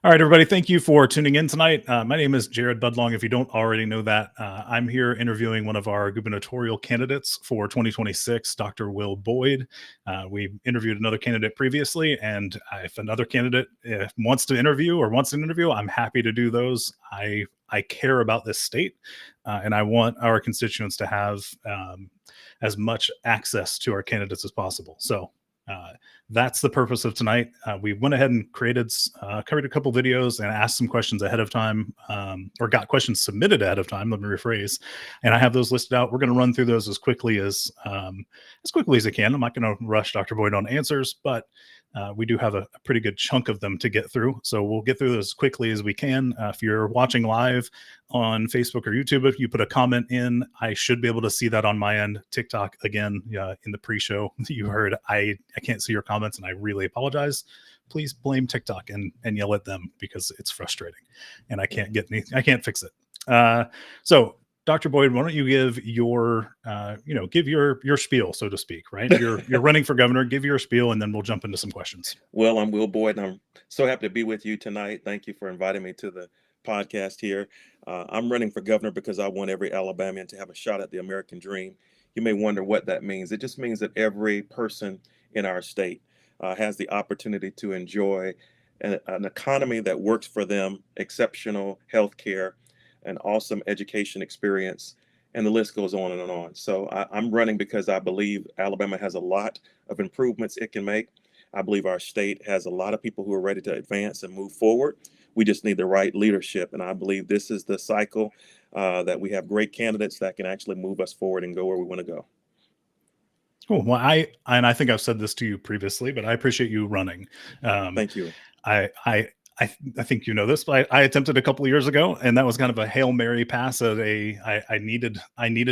All right, everybody. Thank you for tuning in tonight. My name is Jared Budlong. If you don't already know that, I'm here interviewing one of our gubernatorial candidates for 2026, Dr. Will Boyd. We interviewed another candidate previously, and if another candidate wants to interview or wants an interview, I'm happy to do those. I care about this state, and I want our constituents to have as much access to our candidates as possible. So uh, that's the purpose of tonight. We went ahead and covered a couple videos and asked some questions ahead of time, or got questions submitted ahead of time. Let me rephrase, and I have those listed out. We're going to run through those as quickly as I can. I'm not going to rush Dr. Boyd on answers, but we do have a pretty good chunk of them to get through. So we'll get through those as quickly as we can. If you're watching live on Facebook or YouTube, if you put a comment in, I should be able to see that on my end. TikTok, again, in the pre-show, you heard I can't see your comments, and I really apologize. Please blame TikTok and yell at them because it's frustrating, and I can't fix it. So Dr. Boyd, why don't you give your spiel, so to speak, right? You're running for governor. Give your spiel, and then we'll jump into some questions. Well, I'm Will Boyd, and I'm so happy to be with you tonight. Thank you for inviting me to the podcast here. I'm running for governor because I want every Alabamian to have a shot at the American dream. You may wonder what that means. It just means that every person in our state has the opportunity to enjoy an economy that works for them, exceptional health care, an awesome education experience, and the list goes on and on. So I'm running because I believe Alabama has a lot of improvements it can make. I believe our state has a lot of people who are ready to advance and move forward. We just need the right leadership. And I believe this is the cycle that we have great candidates that can actually move us forward and go where we want to go. Cool. Well, I think I've said this to you previously, but I appreciate you running. Um, Thank you. I I I think you know this, but I attempted a couple of years ago, and that was kind of a Hail Mary pass at I needed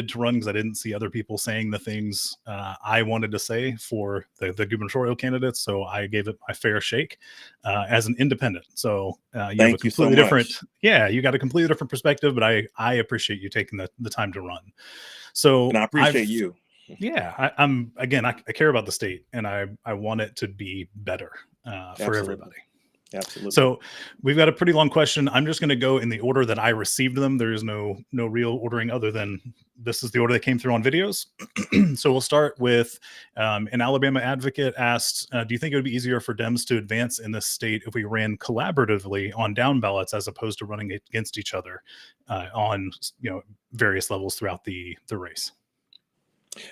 to run because I didn't see other people saying the things I wanted to say for the gubernatorial candidates. So I gave it my fair shake as an independent. So you have a Thank you so completely different, much. yeah, you got a completely different perspective, but I appreciate you taking the time to run. So And I I've appreciate you. yeah, I'm again, I care about the state, and I want it to be better for Absolutely. everybody. Absolutely. So we've got a pretty long question. I'm just going to go in the order that I received them. There is no real ordering other than this is the order that came through on videos. So we'll start with an Alabama advocate asked, "Do you think it would be easier for Dems to advance in this state if we ran collaboratively on down ballots as opposed to running against each other on various levels throughout the race?"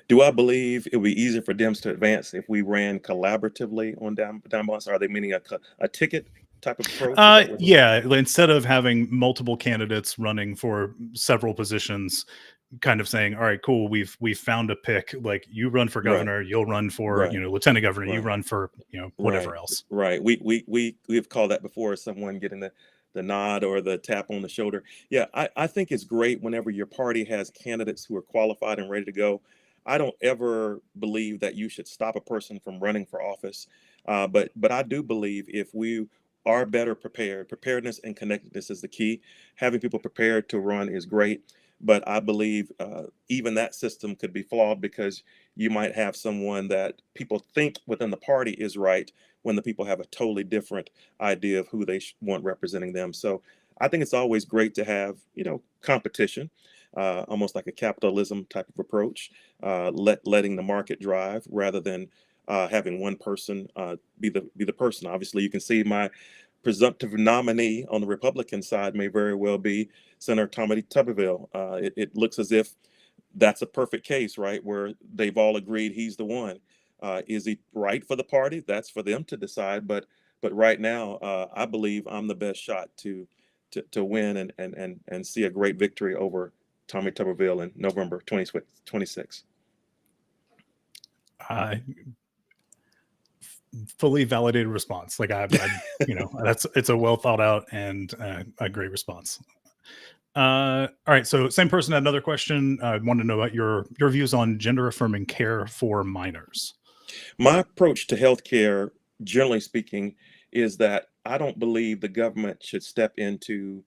Do I believe it would be easier for Dems to advance if we ran collaboratively on down balance? Are they meaning a ticket type of approach? Is that what? Yeah, instead of having multiple candidates running for several positions, kind of saying, "All right, cool, we've found a pick. Like you run for Right. governor, you'll run for Right. lieutenant governor, you Right. run for whatever Right, else." right. We've called that before, someone getting the nod or the tap on the shoulder. Yeah, I think it's great whenever your party has candidates who are qualified and ready to go. I don't ever believe that you should stop a person from running for office, but I do believe if we are better prepared, preparedness and connectedness is the key. Having people prepared to run is great, but I believe even that system could be flawed because you might have someone that people think within the party is right when the people have a totally different idea of who they want representing them. So I think it's always great to have, competition, almost like a capitalism type of approach, letting the market drive rather than having one person be the person. Obviously, you can see my presumptive nominee on the Republican side may very well be Senator Tommy Tuberville. It looks as if that's a perfect case, right? Where they've all agreed he's the one. Is he right for the party? That's for them to decide. But right now, I believe I'm the best shot to win and see a great victory over Tommy Tuberville in November 2026. I fully validated response. Like that's it's a well thought out and a great response. All right, so same person had another question. I wanted to know about your views on gender affirming care for minors. My approach to healthcare, generally speaking, is that I don't believe the government should step into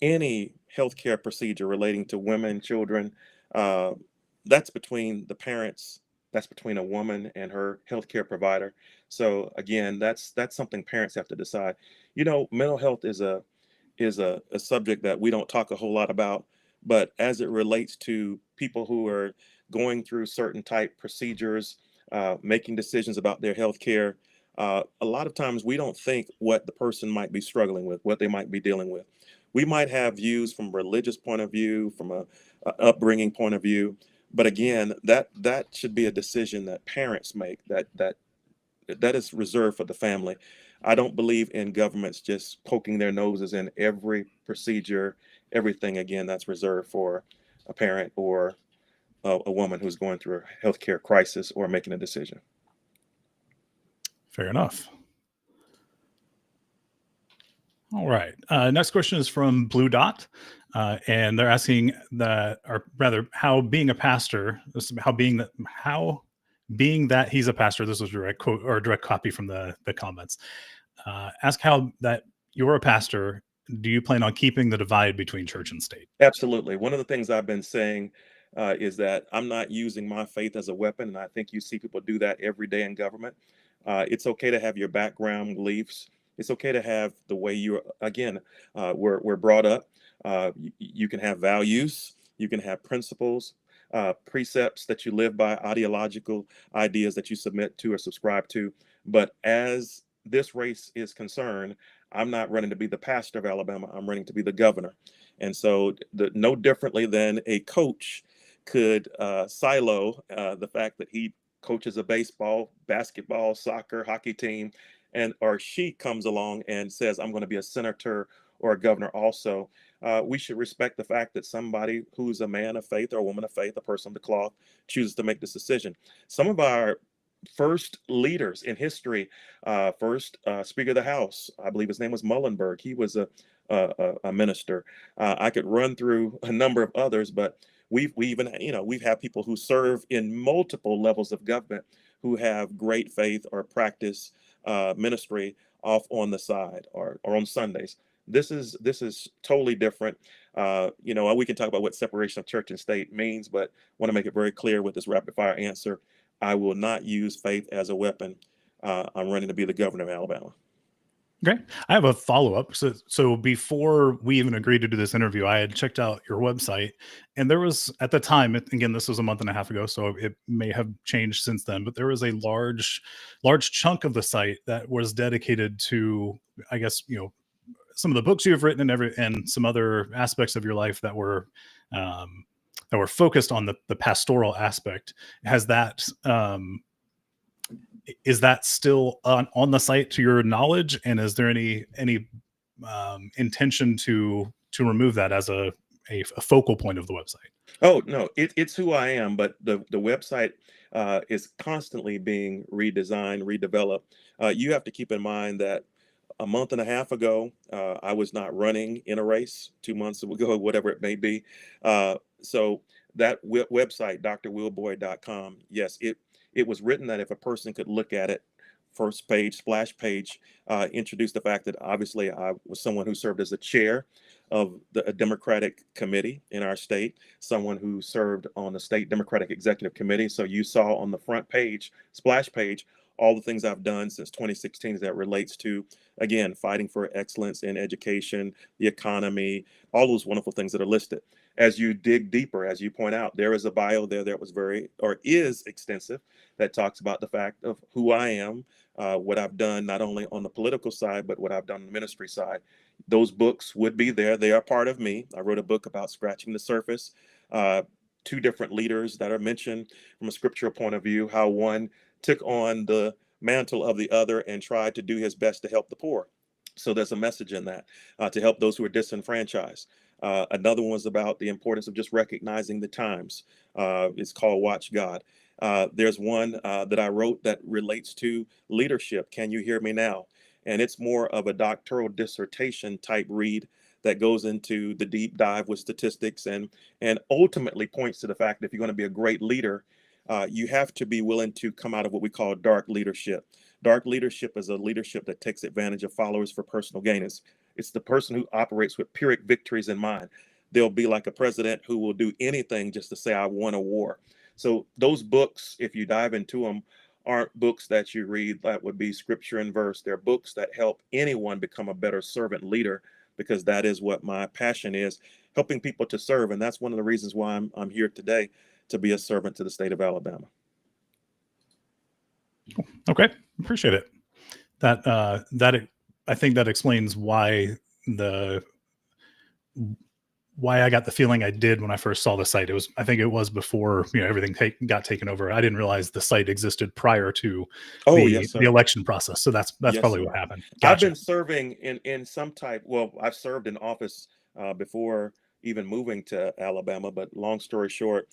any healthcare procedure relating to women, children. That's between the parents, that's between a woman and her healthcare provider. So again, that's something parents have to decide. Mental health is a subject that we don't talk a whole lot about, but as it relates to people who are going through certain type procedures, making decisions about their health care, a lot of times we don't think what the person might be struggling with, what they might be dealing with. We might have views from a religious point of view, from a upbringing point of view, but again, that should be a decision that parents make. That is reserved for the family. I don't believe in governments just poking their noses in every procedure, everything. Again, that's reserved for a parent or a woman who's going through a healthcare crisis or making a decision. Fair enough. All right. Next question is from Blue Dot, and they're asking that, or rather, how being a pastor, how being that he's a pastor. This was direct quote or direct copy from the comments. Ask how that you're a pastor. Do you plan on keeping the divide between church and state? Absolutely. One of the things I've been saying is that I'm not using my faith as a weapon, and I think you see people do that every day in government. It's okay to have your background beliefs. It's okay to have the way you again we're brought up. You can have values. You can have principles, precepts that you live by, ideological ideas that you submit to or subscribe to. But as this race is concerned, I'm not running to be the pastor of Alabama. I'm running to be the governor. And so, no differently than a coach could silo the fact that he coaches a baseball, basketball, soccer, hockey team, and or she comes along and says, "I'm going to be a senator or a governor." Also, we should respect the fact that somebody who's a man of faith or a woman of faith, a person of the cloth, chooses to make this decision. Some of our first leaders in history, first Speaker of the House, I believe his name was Muhlenberg. He was a minister. I could run through a number of others, but we even we've had people who serve in multiple levels of government who have great faith or practice ministry off on the side or on Sundays. This is totally different. We can talk about what separation of church and state means, but want to make it very clear with this rapid fire answer. I will not use faith as a weapon. I'm running to be the governor of Alabama. Okay. I have a follow up. So before we even agreed to do this interview, I had checked out your website, and there was at the time, again, this was a month and a half ago, so it may have changed since then, but there was a large chunk of the site that was dedicated to, I guess, some of the books you've written and some other aspects of your life um, that were focused on the pastoral aspect. Has that is that still on the site to your knowledge? And is there any intention to remove that as a focal point of the website? Oh no, it's who I am, but the website is constantly being redesigned, redeveloped. You have to keep in mind that a month and a half ago, I was not running in a race. 2 months ago, whatever it may be. So that website, drwillboyd.com, yes, it was written that if a person could look at it, first page, splash page, introduced the fact that obviously I was someone who served as the chair of a Democratic committee in our state, someone who served on the state Democratic Executive Committee. So you saw on the front page, splash page, all the things I've done since 2016 that relates to, again, fighting for excellence in education, the economy, all those wonderful things that are listed. As you dig deeper, as you point out, there is a bio there that was very, or is extensive, that talks about the fact of who I am, what I've done, not only on the political side, but what I've done on the ministry side. Those books would be there. They are part of me. I wrote a book about scratching the surface. Two different leaders that are mentioned from a scriptural point of view, how one took on the mantle of the other and tried to do his best to help the poor. So there's a message in that to help those who are disenfranchised. Another one was about the importance of just recognizing the times. It's called Watch God. There's one that I wrote that relates to leadership. Can you hear me now? And it's more of a doctoral dissertation type read that goes into the deep dive with statistics and ultimately points to the fact that if you're going to be a great leader, you have to be willing to come out of what we call dark leadership. Dark leadership is a leadership that takes advantage of followers for personal gain. It's the person who operates with Pyrrhic victories in mind. They'll be like a president who will do anything just to say, I won a war. So those books, if you dive into them, aren't books that you read that would be scripture and verse. They're books that help anyone become a better servant leader, because that is what my passion is, helping people to serve. And that's one of the reasons why I'm here today, to be a servant to the state of Alabama. Okay, appreciate it. I think that explains the why I got the feeling I did when I first saw the site. I think it was before, everything got taken over. I didn't realize the site existed prior to Oh, the yes, sir. election process. So that's Yes, probably sir. what happened. I've Gotcha. been serving in some type. Well, I've served in office before even moving to Alabama. But long story short,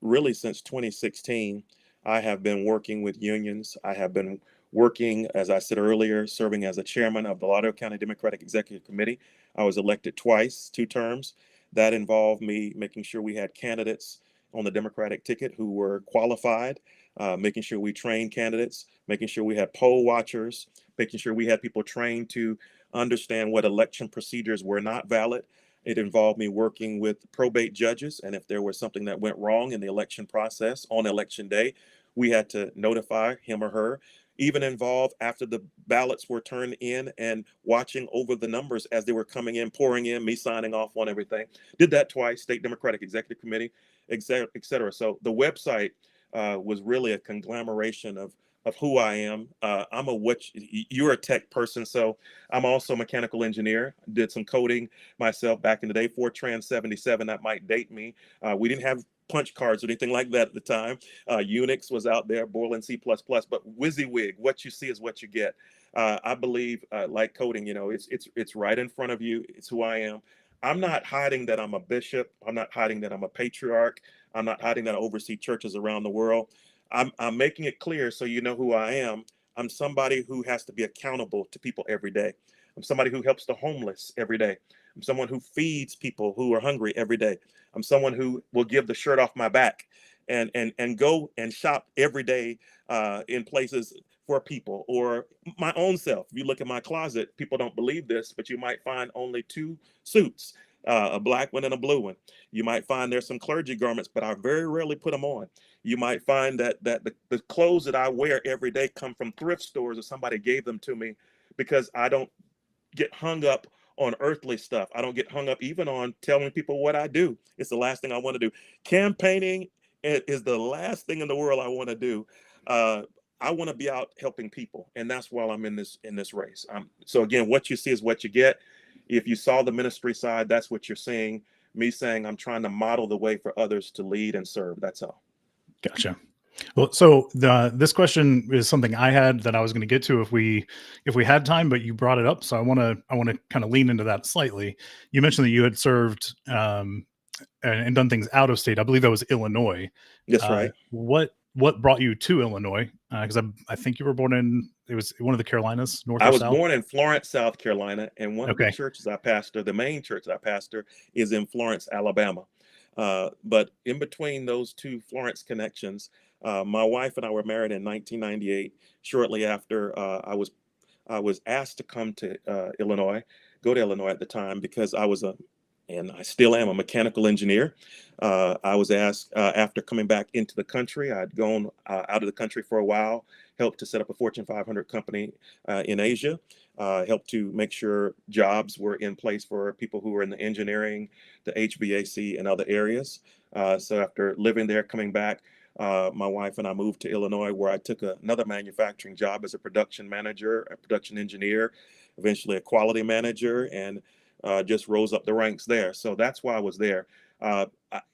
really since 2016, I have been working with unions. I have been working, as I said earlier, serving as a chairman of the Lauderdale County Democratic Executive Committee. I was elected twice, 2 terms. That involved me making sure we had candidates on the Democratic ticket who were qualified, making sure we trained candidates, making sure we had poll watchers, making sure we had people trained to understand what election procedures were not valid. It involved me working with probate judges, and if there was something that went wrong in the election process on election day, we had to notify him or her. Even involved after the ballots were turned in and watching over the numbers as they were coming in, pouring in, me signing off on everything. Did that twice, State Democratic Executive Committee, et cetera. So the website was really a conglomeration of who I am. You're a tech person, so I'm also a mechanical engineer. Did some coding myself back in the day. Fortran 77, that might date me. We didn't have punch cards or anything like that at the time. Unix was out there, Borland C++, but WYSIWYG, what you see is what you get. I believe, like coding, it's right in front of you. It's who I am. I'm not hiding that I'm a bishop. I'm not hiding that I'm a patriarch. I'm not hiding that I oversee churches around the world. I'm making it clear so you know who I am. I'm somebody who has to be accountable to people every day. I'm somebody who helps the homeless every day. I'm someone who feeds people who are hungry every day. I'm someone who will give the shirt off my back and go and shop every day in places for people, or my own self. If you look at my closet, people don't believe this, but you might find only 2 suits, a black one and a blue one. You might find there's some clergy garments, but I very rarely put them on. You might find that the clothes that I wear every day come from thrift stores, or somebody gave them to me, because I don't get hung up on earthly stuff. I don't get hung up even on telling people what I do. It's the last thing I want to do. Campaigning is the last thing in the world I want to do. Uh, I want to be out helping people, and that's why I'm in this race. So again, what you see is what you get. If you saw the ministry side, that's what you're seeing. Me saying I'm trying to model the way for others to lead and serve. That's all. Gotcha. Well, so this question is something I had that I was going to get to if we had time, but you brought it up, so I want to kind of lean into that slightly. You mentioned that you had served and done things out of state. I believe that was Illinois. That's right. What brought you to Illinois? Because I think you were born in, it was one of the Carolinas, North I or was South. born in Florence, South Carolina, and one of the Okay, churches I pastor, the main church I pastor, is in Florence, Alabama. But in between those two Florence connections, my wife and I were married in 1998. Shortly after, I was asked to come to Illinois, go to Illinois at the time, because and I still am a mechanical engineer. I was asked after coming back into the country. I'd gone out of the country for a while, helped to set up a Fortune 500 company in Asia, helped to make sure jobs were in place for people who were in the engineering, the HVAC, and other areas. So after living there, coming back, my wife and I moved to Illinois, where I took another manufacturing job as a production manager, a production engineer, eventually a quality manager, and just rose up the ranks there. So that's why I was there.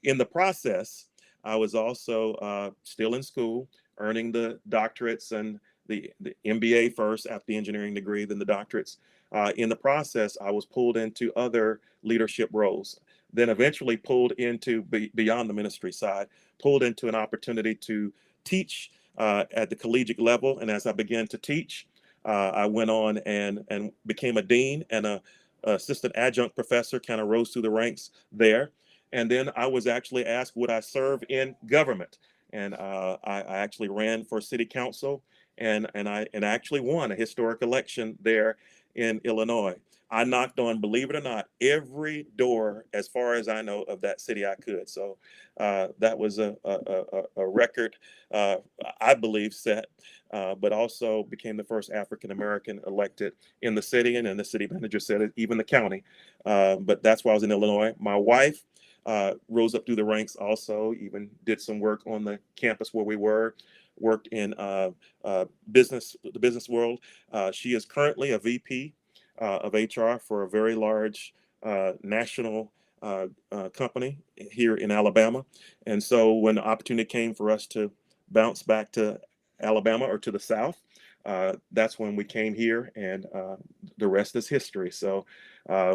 In the process, I was also still in school, earning the doctorates and the MBA first after the engineering degree, then the doctorates. In the process, I was pulled into other leadership roles, then eventually pulled into beyond the ministry side, pulled into an opportunity to teach at the collegiate level. And as I began to teach, I went on and became a dean and a assistant adjunct professor, kind of rose through the ranks there. And then I was actually asked, would I serve in government? And I actually ran for city council, and I actually won a historic election there in Illinois. I knocked on, believe it or not, every door as far as I know of that city I could. So that was a record, uh, I believe, set, but also became the first African American elected in the city, and then the city manager said it, even the county. But that's why I was in Illinois. My wife rose up through the ranks also, even did some work on the campus where we were, worked in the business world. She is currently a VP of HR for a very large national company here in Alabama. And so when the opportunity came for us to bounce back to Alabama or to the South, that's when we came here, and the rest is history. So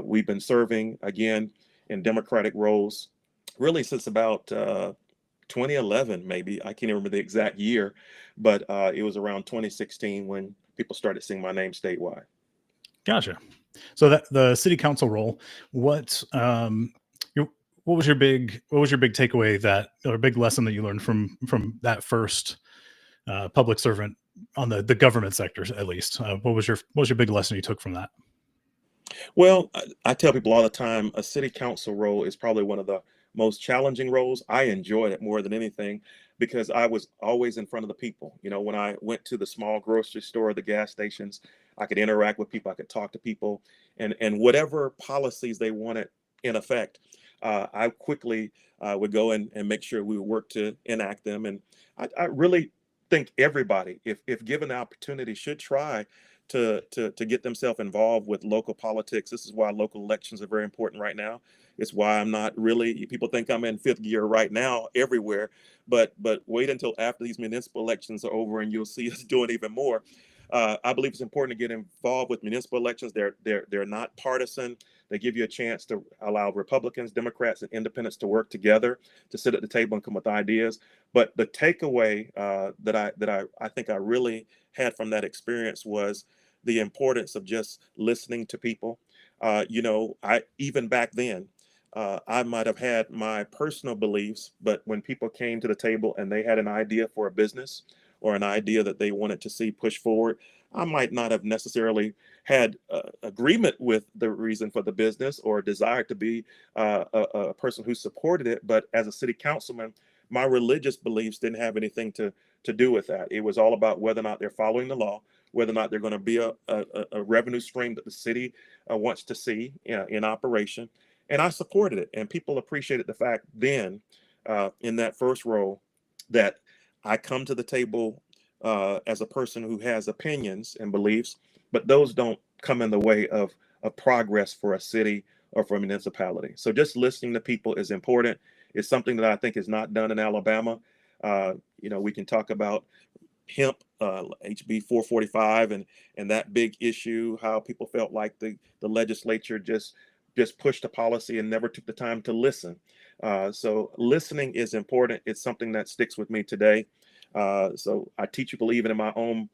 we've been serving again in Democratic roles really since about 2011, maybe. I can't even remember the exact year, but it was around 2016 when people started seeing my name statewide. Gotcha. So that the city council role, what your what was your big takeaway that or big lesson that you learned from that first public servant on the government sector at least? What was your big lesson you took from that? Well, I tell people all the time, a city council role is probably one of the most challenging roles. I enjoyed it more than anything because I was always in front of the people. You know, when I went to the small grocery store, the gas stations, I could interact with people, I could talk to people, and whatever policies they wanted in effect, I quickly would go and make sure we would work to enact them. And I really think everybody, if given the opportunity, should try to get themselves involved with local politics. This is why local elections are very important right now. It's why I'm not really, people think I'm in fifth gear right now everywhere, but wait until after these municipal elections are over and you'll see us doing even more. I believe it's important to get involved with municipal elections. They're not partisan. They give you a chance to allow Republicans, Democrats, and independents to work together to sit at the table and come with ideas. But the takeaway that I think I really had from that experience was the importance of just listening to people. I even back then, I might have had my personal beliefs, but when people came to the table and they had an idea for a business or an idea that they wanted to see push forward, I might not have necessarily had agreement with the reason for the business or desire to be a person who supported it. But as a city councilman, my religious beliefs didn't have anything to do with that. It was all about whether or not they're following the law, whether or not they're going to be a revenue stream that the city wants to see in operation. And I supported it. And people appreciated the fact then, in that first role, that I come to the table as a person who has opinions and beliefs, but those don't come in the way of progress for a city or for a municipality. So just listening to people is important. It's something that I think is not done in Alabama. We can talk about hemp, HB 445, and that big issue, how people felt like the legislature just pushed a policy and never took the time to listen. So listening is important. It's something that sticks with me today. So I teach people even in my own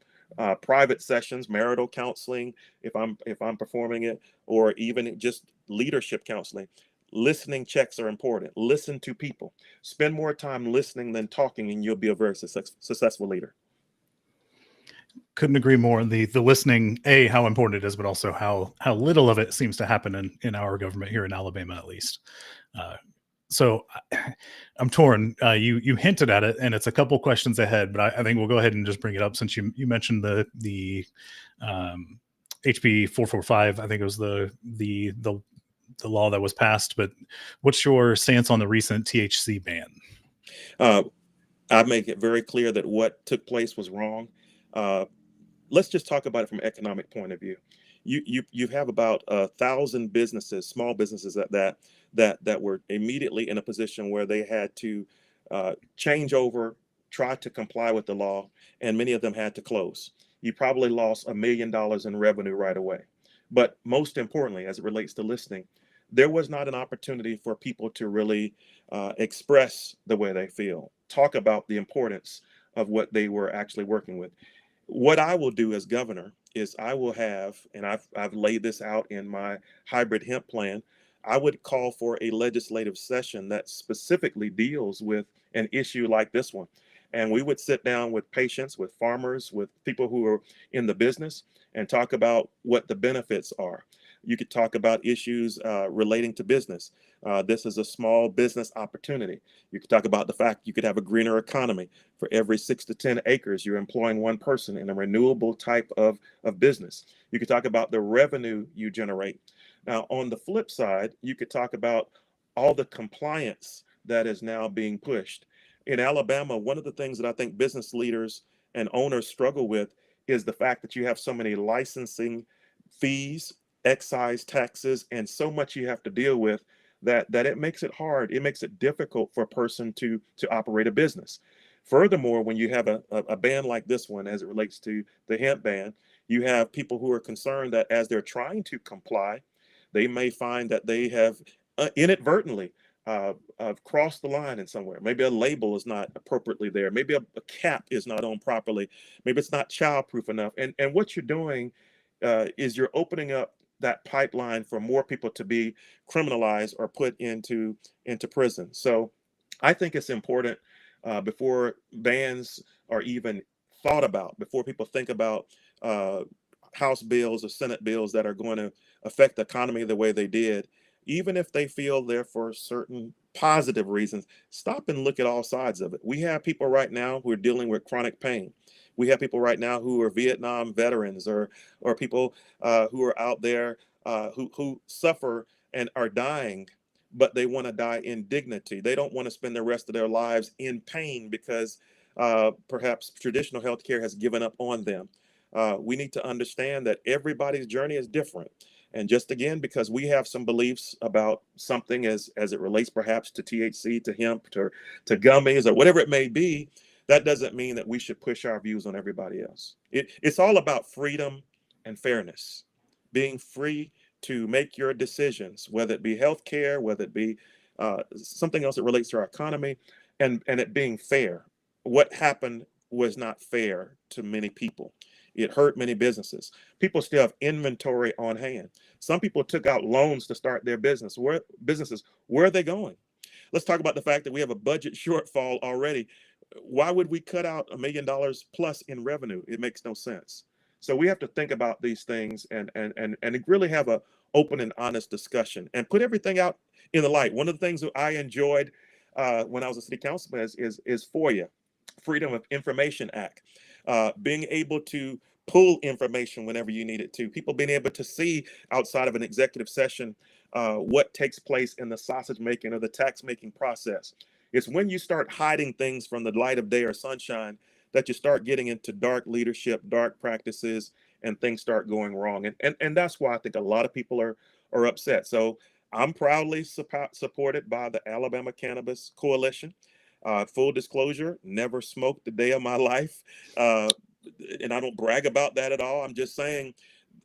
private sessions, marital counseling, if I'm performing it, or even just leadership counseling. Listening checks are important. Listen to people. Spend more time listening than talking, and you'll be a very successful leader. Couldn't agree more. The listening, how important it is, but also how little of it seems to happen in our government here in Alabama, at least. Uh, so I'm torn. You hinted at it, and it's a couple questions ahead, but I think we'll go ahead and just bring it up since you mentioned the HB 445. I think it was the law that was passed. But what's your stance on the recent THC ban? Uh, I make it very clear that what took place was wrong. Uh, let's just talk about it from an economic point of view. You have about 1,000 businesses, small businesses that were immediately in a position where they had to change over, try to comply with the law, and many of them had to close. You probably lost $1 million in revenue right away. But most importantly, as it relates to listening, there was not an opportunity for people to really express the way they feel, talk about the importance of what they were actually working with. What I will do as governor is I will have, and I've laid this out in my hybrid hemp plan, I would call for a legislative session that specifically deals with an issue like this one. And we would sit down with patients, with farmers, with people who are in the business and talk about what the benefits are. You could talk about issues relating to business. This is a small business opportunity. You could talk about the fact you could have a greener economy. For every 6 to 10 acres, you're employing one person in a renewable type of business. You could talk about the revenue you generate. Now, on the flip side, you could talk about all the compliance that is now being pushed. In Alabama, one of the things that I think business leaders and owners struggle with is the fact that you have so many licensing fees, excise taxes, and so much you have to deal with that it makes it hard. It makes it difficult for a person to operate a business. Furthermore, when you have a ban like this one, as it relates to the hemp ban, you have people who are concerned that as they're trying to comply, they may find that they have inadvertently crossed the line in somewhere. Maybe a label is not appropriately there. Maybe a cap is not on properly. Maybe it's not childproof enough. And what you're doing is you're opening up that pipeline for more people to be criminalized or put into prison. So I think it's important before bans are even thought about, before people think about House bills or Senate bills that are going to affect the economy the way they did, even if they feel they're for certain positive reasons, stop and look at all sides of it. We have people right now who are dealing with chronic pain. We have people right now who are Vietnam veterans or people who are out there who suffer and are dying, but they want to die in dignity. They don't want to spend the rest of their lives in pain because perhaps traditional healthcare has given up on them. We need to understand that everybody's journey is different. And just again, because we have some beliefs about something as it relates perhaps to THC, to hemp, to gummies, or whatever it may be, that doesn't mean that we should push our views on everybody else. It's all about freedom and fairness, being free to make your decisions, whether it be healthcare, whether it be something else that relates to our economy, and it being fair. What happened was not fair to many people. It hurt many businesses. People still have inventory on hand. Some people took out loans to start their businesses. Where are they going? Let's talk about the fact that we have a budget shortfall already. Why would we cut out $1 million plus in revenue? It makes no sense. So we have to think about these things and really have a open and honest discussion and put everything out in the light. One of the things that I enjoyed when I was a city councilman is FOIA, Freedom of Information Act, being able to pull information whenever you need it to. People being able to see outside of an executive session what takes place in the sausage making or the tax making process. It's when you start hiding things from the light of day or sunshine that you start getting into dark leadership, dark practices, and things start going wrong. And that's why I think a lot of people are upset. So I'm proudly supported by the Alabama Cannabis Coalition. Full disclosure, never smoked a day of my life. And I don't brag about that at all. I'm just saying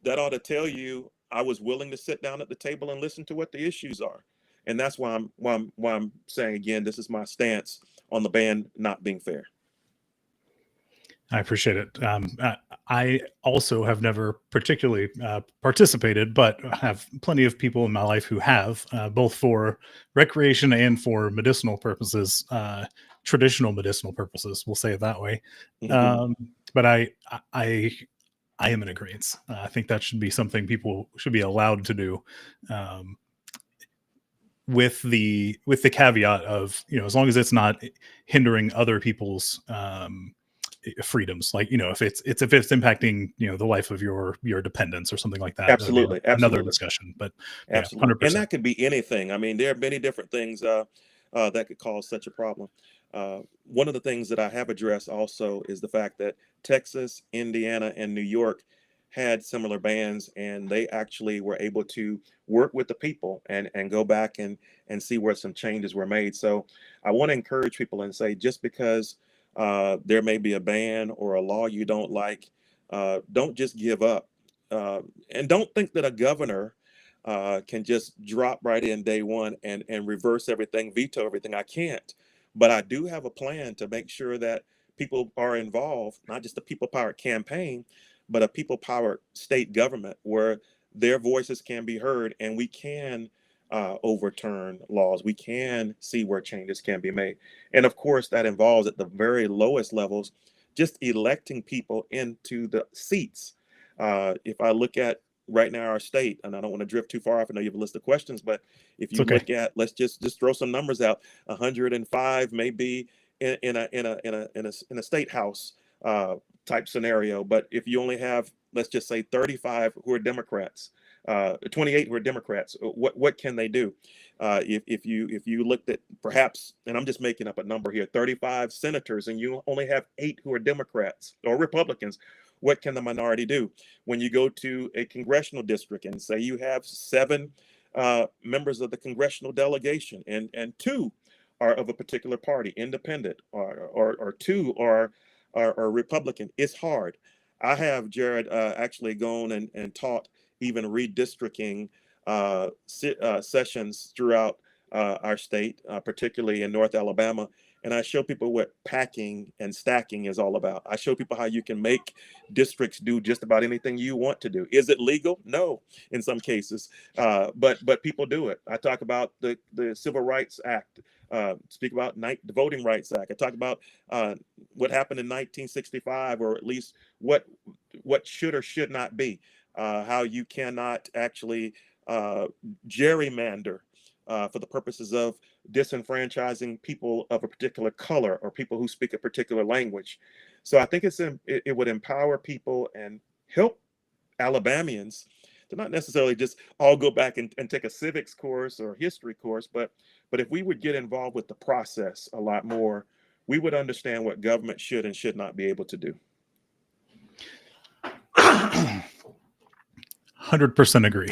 that ought to tell you I was willing to sit down at the table and listen to what the issues are. And that's why I'm saying again, this is my stance on the ban not being fair. I appreciate it. I also have never particularly participated, but have plenty of people in my life who have, both for recreation and for medicinal purposes, traditional medicinal purposes. We'll say it that way. Um, but I, I am in agreement. I think that should be something people should be allowed to do. Um, with the caveat of, as long as it's not hindering other people's freedoms, like, if it's impacting the life of your dependents or something like that, that'd be Absolutely, another absolutely, discussion. But yeah, absolutely. And 100%. that could be anything. I mean, there are many different things that could cause such a problem. One of the things that I have addressed also is the fact that Texas, Indiana, and New York had similar bans, and they actually were able to work with the people and go back and see where some changes were made. So I want to encourage people and say, just because there may be a ban or a law you don't like, don't just give up. And don't think that a governor can just drop right in day one and reverse everything, veto everything. I can't. But I do have a plan to make sure that people are involved, not just the people powered campaign, but a people powered state government where their voices can be heard and we can overturn laws. We can see where changes can be made. And of course, that involves at the very lowest levels, just electing people into the seats. If I look at right now our state, and I don't want to drift too far off. I know you have a list of questions, but if It's you okay. look at, let's just throw some numbers out. 105 may be in a state house type scenario, but if you only have, let's just say, 35 who are Democrats, 28 who are Democrats, what can they do? If you looked at, perhaps, and I'm just making up a number here, 35 senators, and you only have 8 who are Democrats or Republicans, what can the minority do? When you go to a congressional district and say you have 7 members of the congressional delegation, and 2 are of a particular party, independent, or 2 are Republican, it's hard. I have, Jared, actually gone and taught even redistricting sessions throughout our state, particularly in North Alabama. And I show people what packing and stacking is all about. I show people how you can make districts do just about anything you want to do. Is it legal? No, in some cases, but people do it. I talk about the Civil Rights Act, speak about the Voting Rights Act. I talk about what happened in 1965, or at least what should or should not be. How you cannot actually gerrymander for the purposes of disenfranchising people of a particular color or people who speak a particular language. So I think it would empower people and help Alabamians to not necessarily just all go back and take a civics course or history course, but if we would get involved with the process a lot more, we would understand what government should and should not be able to do. 100% agree.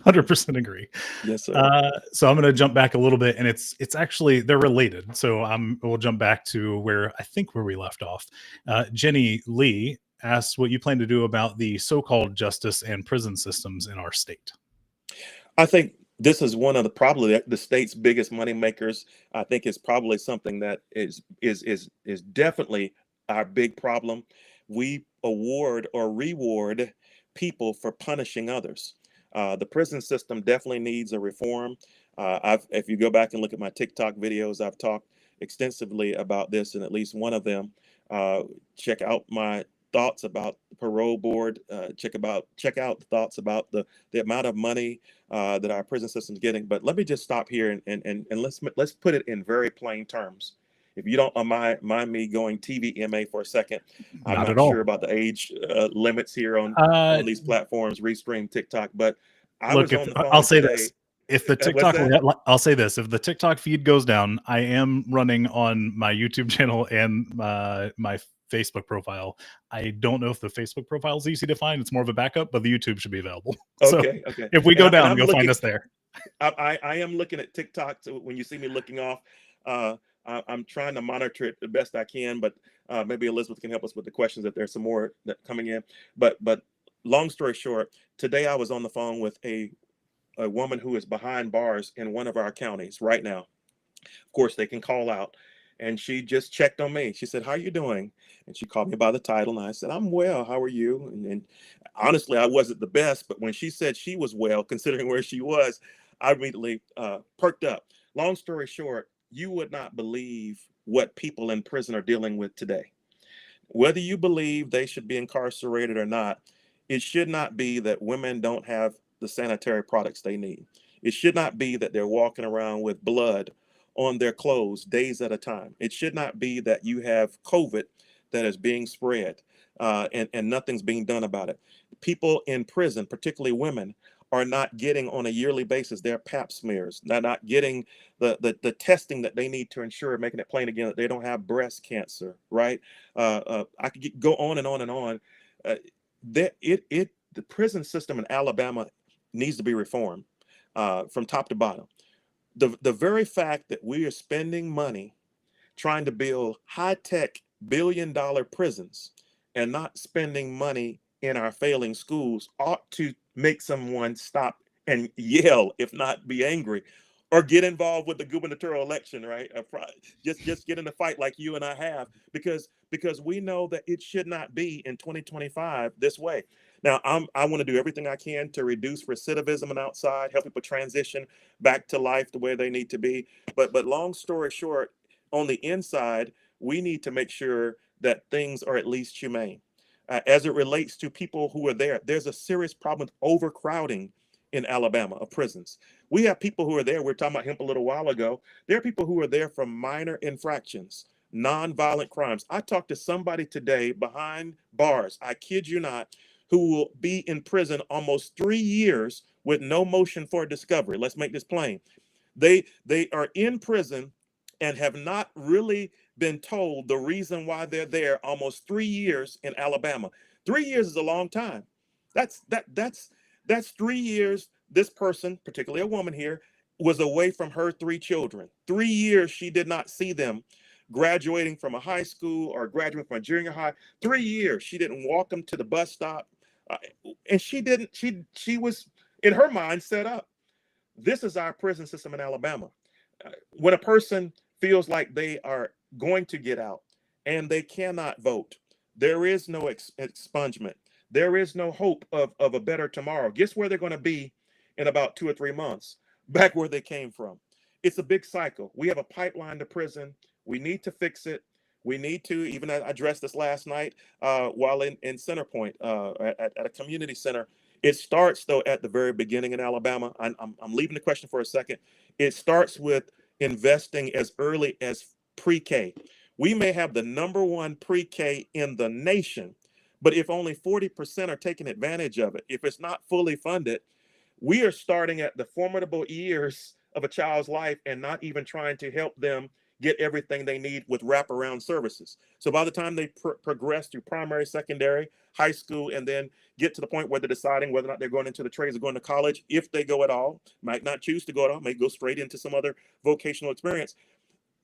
100% agree. Yes, sir. So I'm going to jump back a little bit, and it's actually, they're related. So we'll jump back to where we left off. Jenny Lee asked what you plan to do about the so-called justice and prison systems in our state. I think this is one of probably the state's biggest money makers. I think it's probably something that is definitely our big problem. We award or reward people for punishing others. The prison system definitely needs a reform. If you go back and look at my TikTok videos, I've talked extensively about this, and at least one of them. Check out my thoughts about the parole board. Check out the thoughts about the amount of money that our prison system is getting. But let me just stop here and let's put it in very plain terms. If you don't mind me going TVMA for a second, I'm not sure about the age limits here on these platforms, Restream, TikTok, but I was on the phone I'll say today. this. If the TikTok, I'll say this: if the TikTok feed goes down, I am running on my YouTube channel and my Facebook profile. I don't know if the Facebook profile is easy to find; it's more of a backup, but the YouTube should be available. Okay, so if we go down, you'll find us there. I am looking at TikTok, so when you see me looking off, I'm trying to monitor it the best I can, but maybe Elizabeth can help us with the questions if there's some more that coming in. But long story short, today I was on the phone with a woman who is behind bars in one of our counties right now. Of course, they can call out. And she just checked on me. She said, "How are you doing?" And she called me by the title. And I said, "I'm well. How are you?" And honestly, I wasn't the best. But when she said she was well, considering where she was, I immediately perked up. Long story short, you would not believe what people in prison are dealing with today. Whether you believe they should be incarcerated or not, it should not be that women don't have the sanitary products they need. It should not be that they're walking around with blood on their clothes days at a time. It should not be that you have COVID that is being spread and nothing's being done about it. People in prison, particularly women, are not getting on a yearly basis their pap smears. They're not getting the testing that they need to ensure, making it plain again, that they don't have breast cancer, right? I could go on and on and on. The prison system in Alabama needs to be reformed from top to bottom. The very fact that we are spending money trying to build high-tech billion-dollar prisons and not spending money in our failing schools ought to make someone stop and yell, if not be angry, or get involved with the gubernatorial election, right? Just get in a fight like you and I have, because we know that it should not be in 2025 this way. Now, I want to do everything I can to reduce recidivism and outside, help people transition back to life the way they need to be. But long story short, on the inside, we need to make sure that things are at least humane. as it relates to people who are there. There's a serious problem with overcrowding in Alabama of prisons. We have people who are there. We were talking about hemp a little while ago. There are people who are there for minor infractions, non-violent crimes. I talked to somebody today behind bars, I kid you not, who will be in prison almost 3 years with no motion for discovery. Let's make this plain. They are in prison and have not really been told the reason why they're there almost 3 years in Alabama. 3 years is a long time. That's 3 years this person, particularly a woman here, was away from her three children. 3 years she did not see them graduating from a high school or graduating from a junior high. 3 years she didn't walk them to the bus stop. Uh, and she was in her mind set up. This is our prison system in Alabama. When a person feels like they are going to get out and they cannot vote, there is no expungement. There is no hope of a better tomorrow. Guess where they're going to be in about 2 or 3 months? Back where they came from. It's a big cycle. We have a pipeline to prison. We need to fix it. We need to, even I addressed this last night while in Centerpoint at a community center. It starts, though, at the very beginning in Alabama. I'm leaving the question for a second. It starts with investing as early as pre-K. We may have the #1 pre-K in the nation, but if only 40% are taking advantage of it, if it's not fully funded, we are starting at the formidable years of a child's life and not even trying to help them get everything they need with wraparound services. So by the time they progress through primary, secondary, high school, and then get to the point where they're deciding whether or not they're going into the trades or going to college, if they go at all, might not choose to go at all, may go straight into some other vocational experience.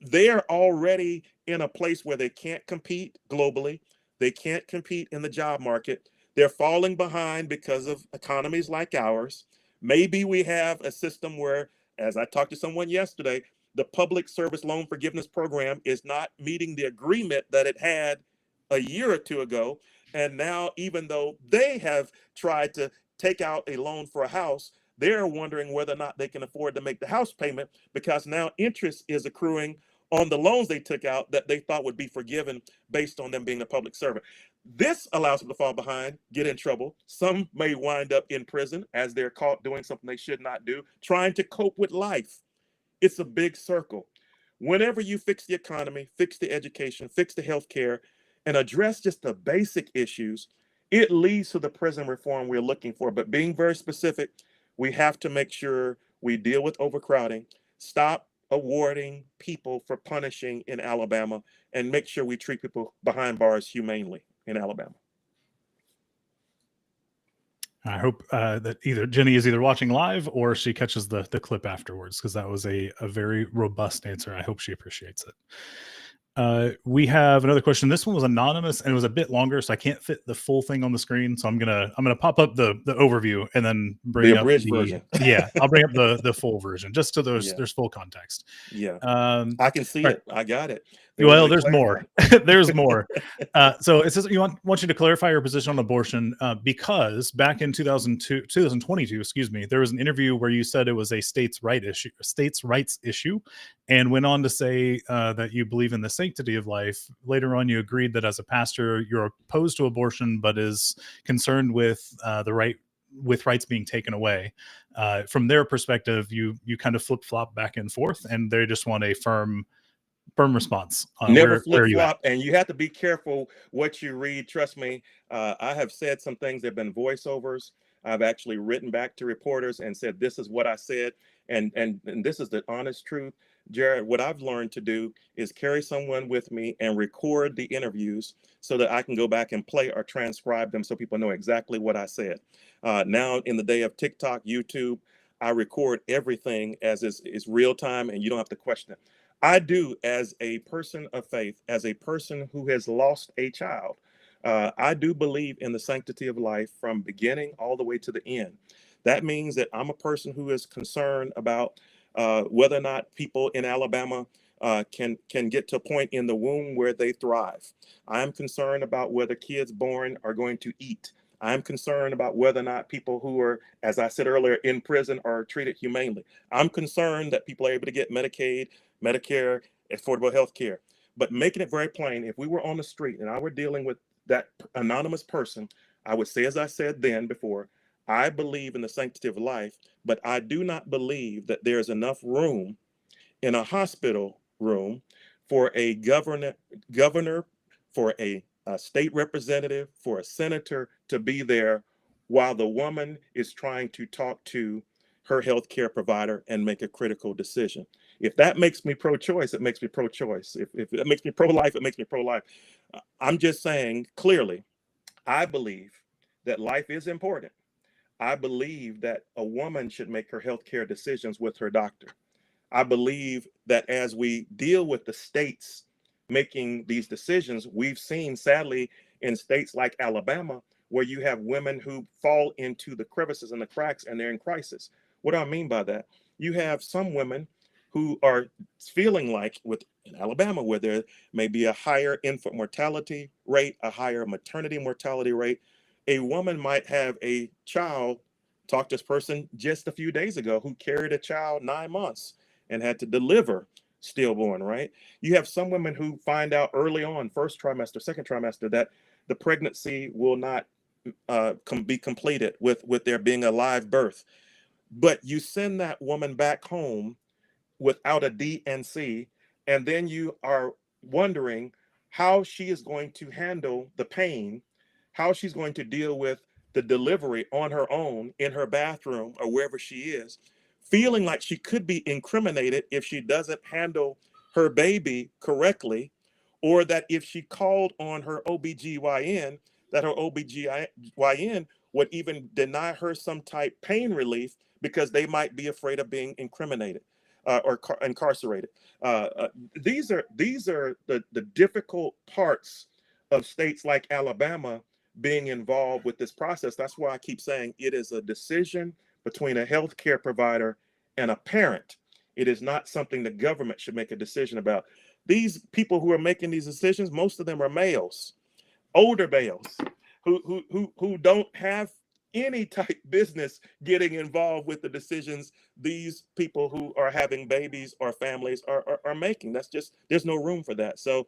They are already in a place where they can't compete globally. They can't compete in the job market. They're falling behind because of economies like ours. Maybe we have a system where, as I talked to someone yesterday, the public service loan forgiveness program is not meeting the agreement that it had a year or two ago. And now, even though they have tried to take out a loan for a house, they're wondering whether or not they can afford to make the house payment because now interest is accruing on the loans they took out that they thought would be forgiven based on them being a public servant. This allows them to fall behind, get in trouble. Some may wind up in prison as they're caught doing something they should not do, trying to cope with life. It's a big circle. Whenever you fix the economy, fix the education, fix the healthcare, and address just the basic issues, it leads to the prison reform we're looking for. But being very specific, we have to make sure we deal with overcrowding, stop awarding people for punishing in Alabama, and make sure we treat people behind bars humanely in Alabama. I hope that Jenny is either watching live or she catches the clip afterwards, because that was a very robust answer. I hope she appreciates it. We have another question. This one was anonymous and it was a bit longer, so I can't fit the full thing on the screen. So I'm gonna pop up the overview and then bring the up abridged version. Yeah, I'll bring up the full version just so there's full context. Yeah, I can see it. I got it. Well, there's more. There's more. So it says want you to clarify your position on abortion because back in 2022, excuse me, there was an interview where you said it was a states' rights issue, and went on to say that you believe in the sanctity of life. Later on, you agreed that as a pastor, you're opposed to abortion, but is concerned with rights being taken away. From their perspective, you kind of flip flop back and forth, and they just want a firm response. Never flip flop, and you have to be careful what you read. Trust me, I have said some things that have been voiceovers. I've actually written back to reporters and said, this is what I said. And this is the honest truth. Jared, what I've learned to do is carry someone with me and record the interviews so that I can go back and play or transcribe them so people know exactly what I said. Now, in the day of TikTok, YouTube, I record everything as is real time and you don't have to question it. I do, as a person of faith, as a person who has lost a child, I do believe in the sanctity of life from beginning all the way to the end. That means that I'm a person who is concerned about whether or not people in Alabama can get to a point in the womb where they thrive. I'm concerned about whether kids born are going to eat. I'm concerned about whether or not people who are, as I said earlier, in prison are treated humanely. I'm concerned that people are able to get Medicaid, Medicare, affordable health care. But making it very plain, if we were on the street and I were dealing with that anonymous person, I would say, as I said then before, I believe in the sanctity of life, but I do not believe that there's enough room in a hospital room for a governor, for a state representative, for a senator to be there while the woman is trying to talk to her health care provider and make a critical decision. If that makes me pro-choice, it makes me pro-choice. If it makes me pro-life, it makes me pro-life. I'm just saying clearly, I believe that life is important. I believe that a woman should make her healthcare decisions with her doctor. I believe that as we deal with the states making these decisions, we've seen sadly in states like Alabama, where you have women who fall into the crevices and the cracks and they're in crisis. What do I mean by that? You have some women who are feeling like with in Alabama, where there may be a higher infant mortality rate, a higher maternity mortality rate. A woman might have a child, talked to this person just a few days ago, who carried a child 9 months and had to deliver stillborn, right? You have some women who find out early on, first trimester, second trimester, that the pregnancy will not be completed with there being a live birth. But you send that woman back home without a DNC, and then you are wondering how she is going to handle the pain, how she's going to deal with the delivery on her own in her bathroom or wherever she is, feeling like she could be incriminated if she doesn't handle her baby correctly, or that if she called on her OBGYN, that her OBGYN would even deny her some type pain relief because they might be afraid of being incriminated or incarcerated. These are the difficult parts of states like Alabama being involved with this process. That's why I keep saying it is a decision between a healthcare provider and a parent. It is not something the government should make a decision about. These people who are making these decisions, most of them are males, older males, who don't have any type business getting involved with the decisions these people who are having babies or families are making. That's just, there's no room for that. So,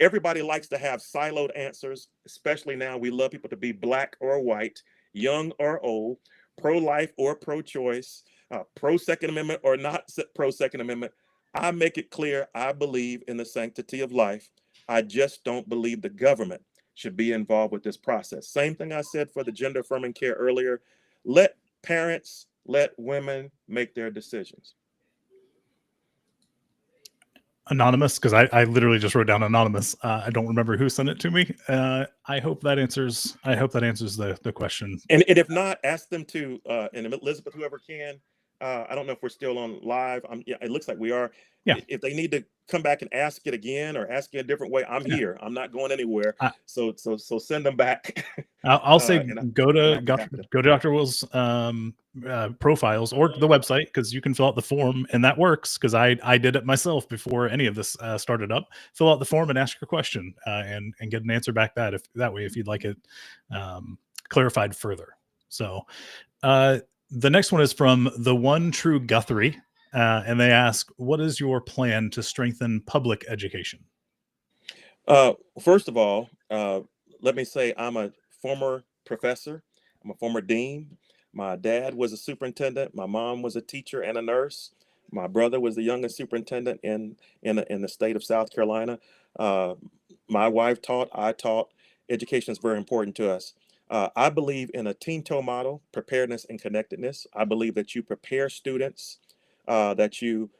everybody likes to have siloed answers, especially now. We love people to be black or white, young or old, pro-life or pro-choice, pro-Second Amendment or not pro-Second Amendment. I make it clear I believe in the sanctity of life. I just don't believe the government should be involved with this process. Same thing I said for the gender affirming care earlier. Let parents, let women make their decisions. Anonymous, because I literally just wrote down anonymous. I don't remember who sent it to me. I hope that answers. I hope that answers the question. And if not, ask them to and Elizabeth, whoever can. I don't know if we're still on live. Yeah, it looks like we are. Yeah. If they need to come back and ask it again or ask it a different way, I'm here. I'm not going anywhere. So send them back. I'll say go to Dr. Will's profiles or the website, because you can fill out the form, and that works because I did it myself before any of this started up. Fill out the form and ask your question and get an answer back that way if you'd like it clarified further. So the next one is from the One True Guthrie, and they ask, what is your plan to strengthen public education? First of all, let me say I'm a former professor. I'm a former dean. My dad was a superintendent. My mom was a teacher and a nurse. My brother was the youngest superintendent in the state of South Carolina. My wife taught. I taught. Education is very important to us. I believe in a team-toe model, preparedness and connectedness. I believe that you prepare students, that you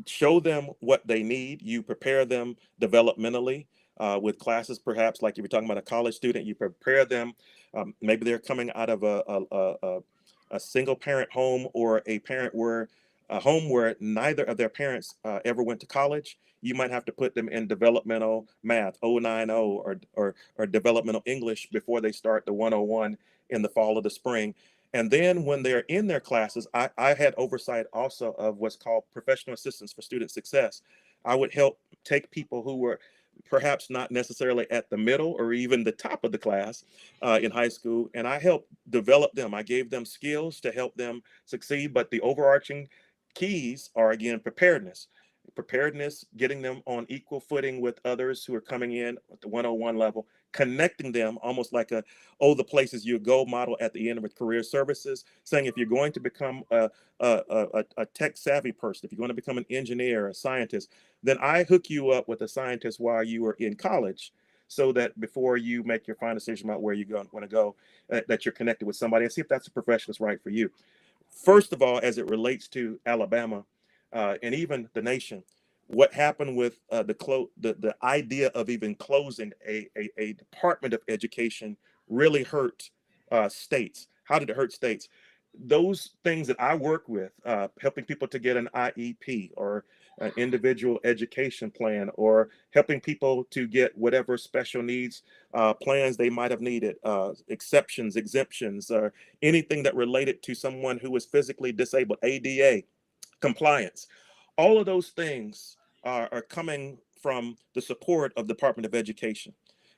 show them what they need. You prepare them developmentally with classes, perhaps like if you're talking about a college student, you prepare them. Maybe they're coming out of a single parent home or a home where neither of their parents ever went to college. You might have to put them in developmental math, 090, or developmental English before they start the 101 in the fall or the spring. And then when they're in their classes, I had oversight also of what's called professional assistance for student success. I would help take people who were perhaps not necessarily at the middle or even the top of the class in high school, and I helped develop them. I gave them skills to help them succeed, but the overarching keys are, again, preparedness, getting them on equal footing with others who are coming in at the 101 level, connecting them almost like the places you go model at the end of a career services, saying if you're going to become a tech savvy person, if you're going to become an engineer, a scientist, then I hook you up with a scientist while you are in college, so that before you make your final decision about where you want to go, that you're connected with somebody and see if that's a profession that's right for you. First of all, as it relates to Alabama and even the nation, what happened with the idea of even closing a Department of Education really hurt states. How did it hurt states? Those things that I work with, helping people to get an IEP or an individual education plan, or helping people to get whatever special needs plans they might have needed, exceptions, exemptions, or anything that related to someone who was physically disabled, ADA compliance. All of those things are coming from the support of the Department of Education.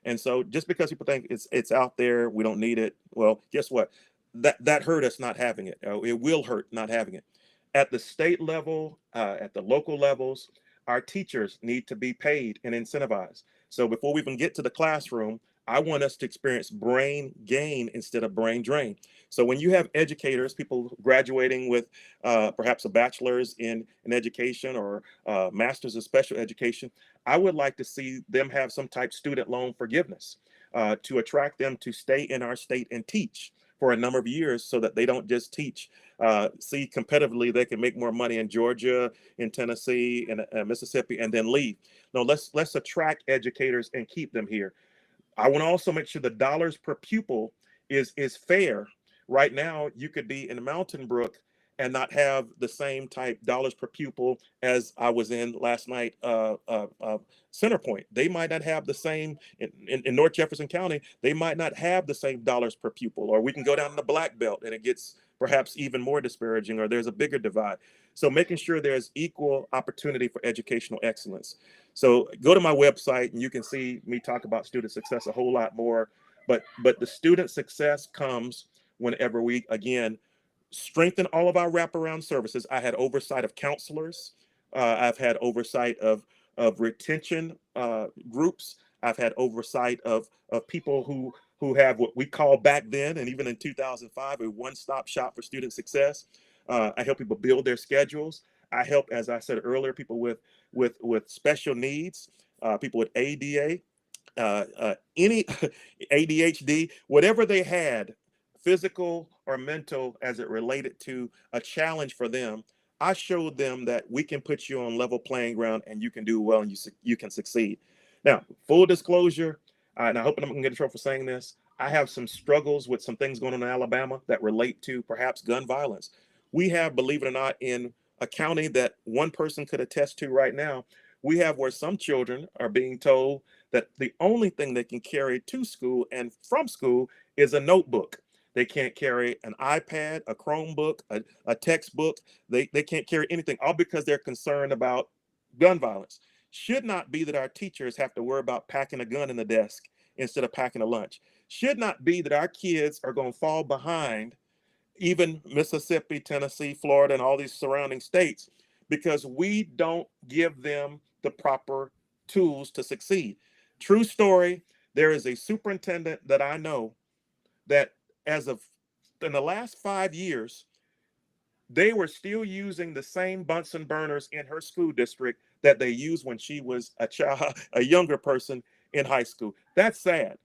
And so just because people think it's out there, we don't need it. Well, guess what? That hurt us not having it. It will hurt not having it. At the state level, at the local levels, our teachers need to be paid and incentivized. So before we even get to the classroom, I want us to experience brain gain instead of brain drain. So when you have educators, people graduating with perhaps a bachelor's in education or master's of special education, I would like to see them have some type student loan forgiveness to attract them to stay in our state and teach for a number of years, so that they don't just teach, see competitively they can make more money in Georgia, in Tennessee, and Mississippi, and then leave. No, let's attract educators and keep them here. I want to also make sure the dollars per pupil is fair. Right now, you could be in Mountain Brook and not have the same type dollars per pupil as I was in last night, Center Point. They might not have the same in North Jefferson County. They might not have the same dollars per pupil, or we can go down to the Black Belt and it gets perhaps even more disparaging, or there's a bigger divide. So making sure there's equal opportunity for educational excellence. So go to my website and you can see me talk about student success a whole lot more. But the student success comes whenever we, again, strengthen all of our wraparound services. I had oversight of counselors. I've had oversight of retention groups. I've had oversight of people who have what we call back then, and even in 2005, a one-stop shop for student success. I help people build their schedules. I help, as I said earlier, people with special needs, people with ADA, any ADHD, whatever they had, physical or mental, as it related to a challenge for them. I showed them that we can put you on level playing ground and you can do well and you can succeed. Now, full disclosure, and I hope I'm going to get in trouble for saying this, I have some struggles with some things going on in Alabama that relate to perhaps gun violence. We have, believe it or not, in a county that one person could attest to right now, we have where some children are being told that the only thing they can carry to school and from school is a notebook. They can't carry an iPad, a Chromebook, a textbook. They can't carry anything, all because they're concerned about gun violence. Should not be that our teachers have to worry about packing a gun in the desk instead of packing a lunch. Should not be that our kids are going to fall behind even Mississippi, Tennessee, Florida, and all these surrounding states, because we don't give them the proper tools to succeed. True story, there is a superintendent that I know that as of in the last 5 years, they were still using the same Bunsen burners in her school district that they used when she was a child, a younger person in high school. That's sad.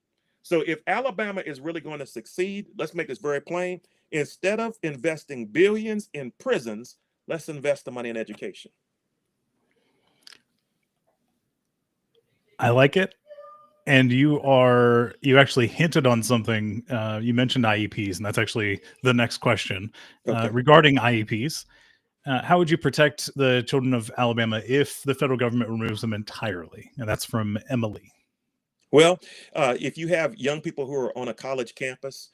So if Alabama is really going to succeed, let's make this very plain. Instead of investing billions in prisons, let's invest the money in education. I like it. And you actually hinted on something. You mentioned IEPs, and that's actually the next question. Okay. Regarding IEPs, how would you protect the children of Alabama if the federal government removes them entirely? And that's from Emily. Well, if you have young people who are on a college campus,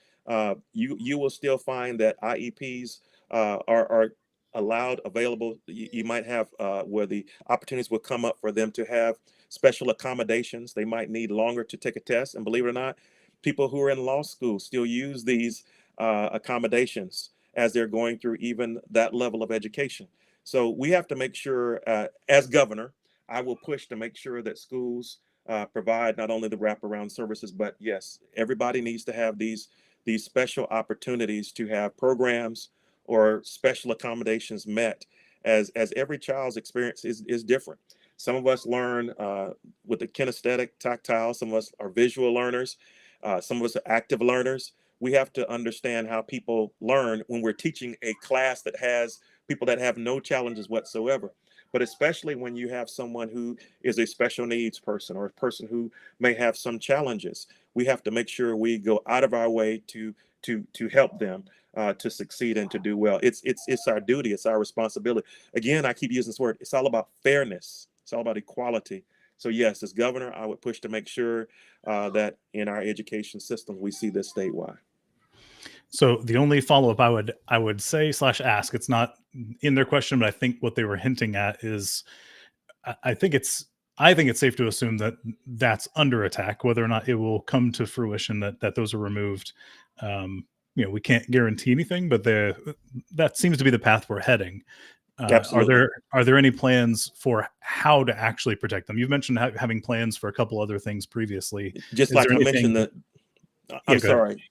you will still find that IEPs are allowed, available. You might have where the opportunities will come up for them to have special accommodations. They might need longer to take a test, and believe it or not, people who are in law school still use these accommodations as they're going through even that level of education. So we have to make sure, as governor, I will push to make sure that schools provide not only the wraparound services, but yes, everybody needs to have these special opportunities to have programs or special accommodations met, as every child's experience is different. Some of us learn with the kinesthetic, tactile. Some of us are visual learners. Some of us are active learners. We have to understand how people learn when we're teaching a class that has people that have no challenges whatsoever. But especially when you have someone who is a special needs person or a person who may have some challenges, we have to make sure we go out of our way to help them to succeed and to do well. It's our duty. It's our responsibility. Again, I keep using this word. It's all about fairness. It's all about equality. So yes, as governor, I would push to make sure that in our education system we see this statewide. So the only follow-up I would say slash ask, it's not in their question, but I think what they were hinting at is I think it's safe to assume that that's under attack. Whether or not it will come to fruition that those are removed, we can't guarantee anything, but that seems to be the path we're heading. Are Absolutely. there any plans for how to actually protect them? You've mentioned having plans for a couple other things previously. Just Is there like I anything? mentioned Yeah, I'm go ahead. sorry.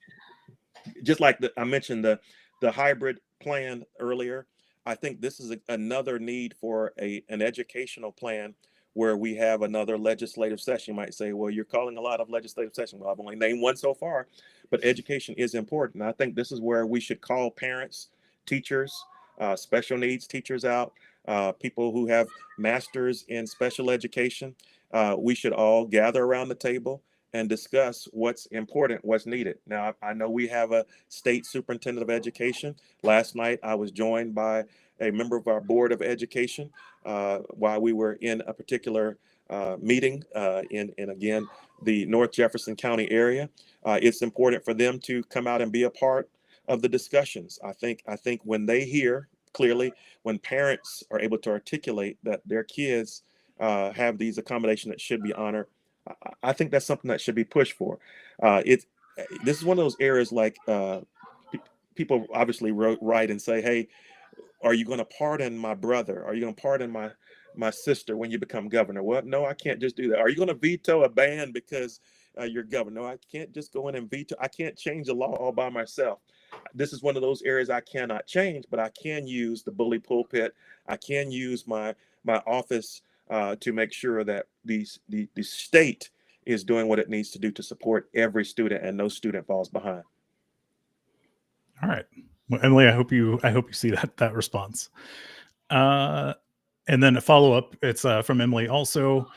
Just like I mentioned the hybrid plan earlier, I think this is another need for an educational plan where we have another legislative session. You might say, well, you're calling a lot of legislative sessions. Well, I've only named one so far, but education is important. I think this is where we should call parents, teachers, special needs teachers out, people who have masters in special education. We should all gather around the table and discuss what's important, what's needed. Now, I know we have a state superintendent of education. Last night, I was joined by a member of our board of education while we were in a particular meeting in again the North Jefferson County area. It's important for them to come out and be a part of the discussions. I think when they hear clearly, when parents are able to articulate that their kids have these accommodations that should be honored, I think that's something that should be pushed for. It's this is one of those areas like pe- people obviously write and say, "Hey, are you going to pardon my brother? Are you going to pardon my sister when you become governor?" Well, no, I can't just do that. Are you going to veto a ban because you're governor? No, I can't just go in and veto. I can't change the law all by myself. This is one of those areas I cannot change, but I can use the bully pulpit. I can use my office to make sure that the state is doing what it needs to do to support every student and no student falls behind. All right. Well, Emily, I hope you see that response. Uh, and then a follow up. It's from Emily also.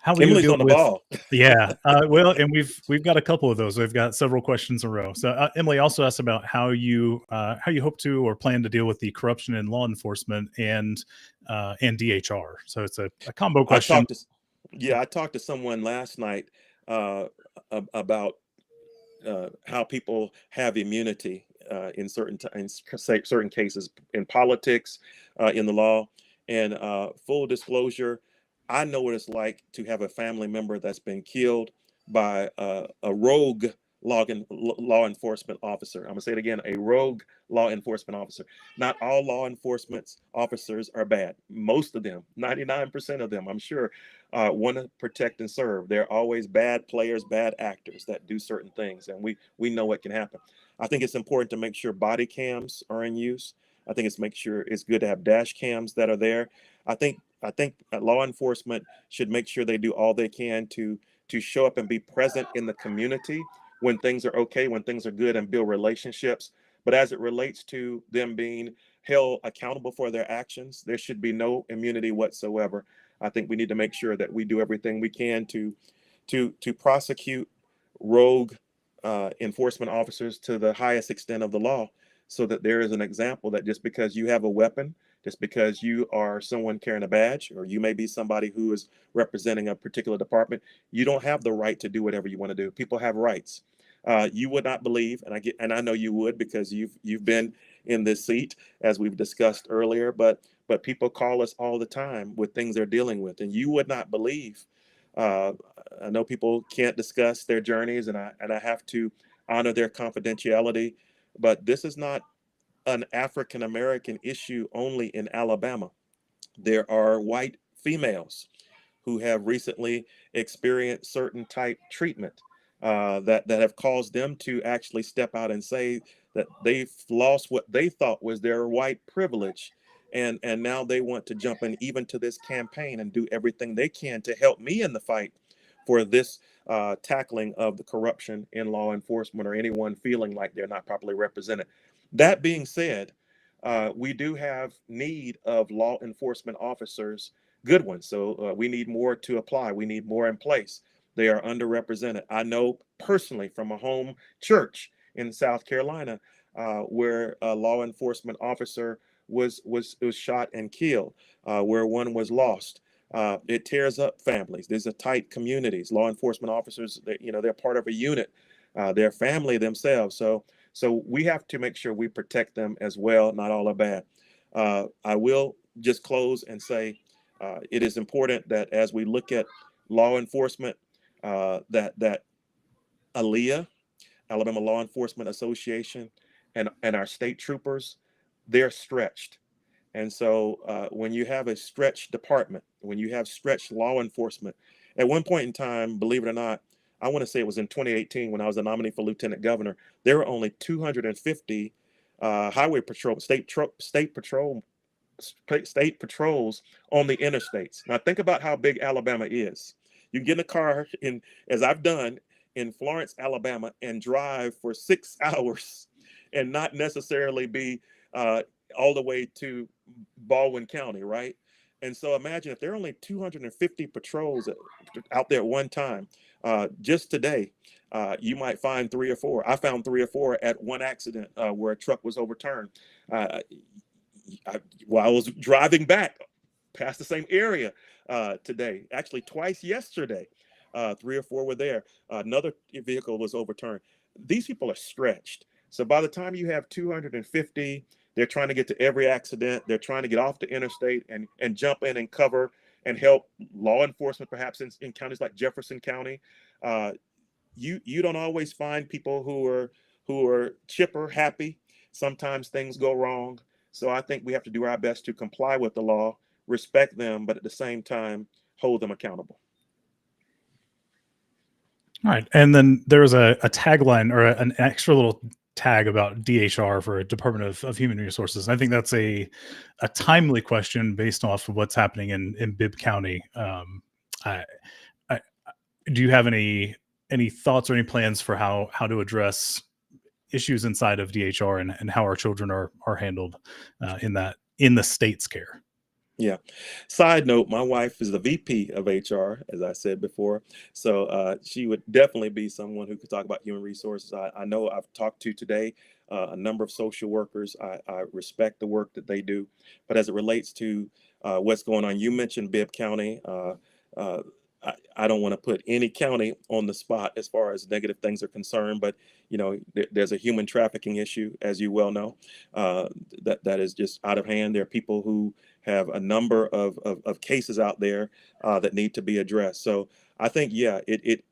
How will you Emily's deal on the with? ball. Yeah. Well, and we've got a couple of those. We've got several questions in a row. So Emily also asked about how you hope to or plan to deal with the corruption in law enforcement and DHR. So it's a combo I question. talked to, yeah, I talked to someone last night uh, about how people have immunity in certain cases in politics, in the law, and full disclosure, I know what it's like to have a family member that's been killed by a rogue law enforcement officer. I'm gonna say it again: a rogue law enforcement officer. Not all law enforcement officers are bad. Most of them, 99% of them, I'm sure, want to protect and serve. There are always bad players, bad actors that do certain things, and we know what can happen. I think it's important to make sure body cams are in use. I think it's make sure it's good to have dash cams that are there. I think law enforcement should make sure they do all they can to show up and be present in the community when things are okay, when things are good, and build relationships. But as it relates to them being held accountable for their actions, there should be no immunity whatsoever. I think we need to make sure that we do everything we can to prosecute rogue enforcement officers to the highest extent of the law, so that there is an example that just because you have a weapon, just because you are someone carrying a badge, or you may be somebody who is representing a particular department, you don't have the right to do whatever you want to do. People have rights. You would not believe, and I know you would because you've been in this seat as we've discussed earlier, but people call us all the time with things they're dealing with, and you would not believe. Uh, I know people can't discuss their journeys, and I have to honor their confidentiality, but this is not an African American issue only in Alabama. There are white females who have recently experienced certain type treatment that have caused them to actually step out and say that they've lost what they thought was their white privilege. And now they want to jump in even to this campaign and do everything they can to help me in the fight for this tackling of the corruption in law enforcement or anyone feeling like they're not properly represented. That being said, we do have need of law enforcement officers, good ones. So we need more to apply. We need more in place. They are underrepresented. I know personally from a home church in South Carolina where a law enforcement officer was shot and killed, where one was lost. It tears up families. These are tight communities. Law enforcement officers, they're part of a unit. They're family themselves. So we have to make sure we protect them as well. Not all are bad. I will just close and say it is important that as we look at law enforcement, that ALEA, Alabama Law Enforcement Association, and our state troopers, they're stretched. And so when you have a stretched department, when you have stretched law enforcement, at one point in time, believe it or not, I want to say it was in 2018 when I was a nominee for lieutenant governor, there were only 250 highway patrol, state patrols on the interstates. Now think about how big Alabama is. You get in a car in, as I've done in Florence, Alabama, and drive for 6 hours and not necessarily be all the way to Baldwin County, right? And so imagine if there are only 250 patrols out there at one time. Just today, you might find 3 or 4. I found 3 or 4 at one accident where a truck was overturned. Uh, while I was driving back past the same area today, actually twice yesterday, 3 or 4 were there. Another vehicle was overturned. These people are stretched. So by the time you have 250, they're trying to get to every accident. They're trying to get off the interstate and jump in and cover and help law enforcement, perhaps in counties like Jefferson County. You don't always find people who are chipper, happy. Sometimes things go wrong. So I think we have to do our best to comply with the law, respect them, but at the same time, hold them accountable. All right. And then there was a tagline or an extra little tag about DHR for Department of Human Resources. And I think that's a timely question based off of what's happening in Bibb County. I, I, do you have any thoughts or any plans for how to address issues inside of DHR and how our children are handled in the state's care? Yeah. Side note, my wife is the VP of HR, as I said before. So she would definitely be someone who could talk about human resources. I know I've talked to today a number of social workers. I respect the work that they do. But as it relates to what's going on, you mentioned Bibb County. Uh, I don't want to put any county on the spot as far as negative things are concerned, but there's a human trafficking issue, as you well know, that is just out of hand. There are people who have a number of cases out there that need to be addressed. So I think, yeah, it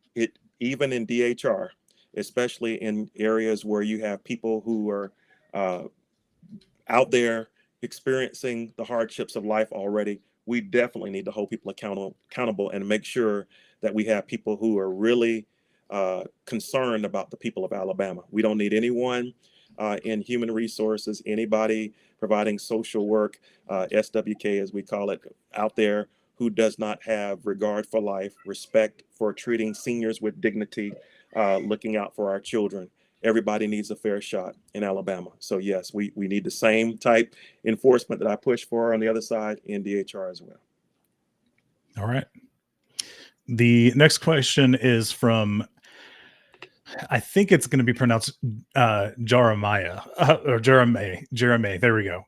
even in DHR, especially in areas where you have people who are out there experiencing the hardships of life already, we definitely need to hold people accountable and make sure that we have people who are really concerned about the people of Alabama. We don't need anyone in human resources, anybody providing social work, SWK as we call it, out there who does not have regard for life, respect for treating seniors with dignity, looking out for our children. Everybody needs a fair shot in Alabama. So yes, we need the same type enforcement that I push for on the other side in DHR as well. All right. The next question is from, I think it's going to be pronounced Jeremiah or Jeremy. There we go.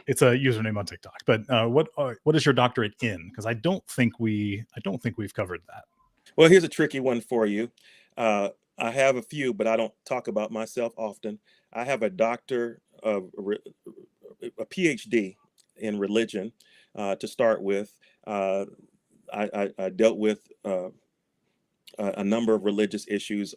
It's a username on TikTok. But what is your doctorate in? Because I don't think we've covered that. Well, here's a tricky one for you. I have a few, but I don't talk about myself often. I have a doctor of a PhD in religion to start with. I dealt with a number of religious issues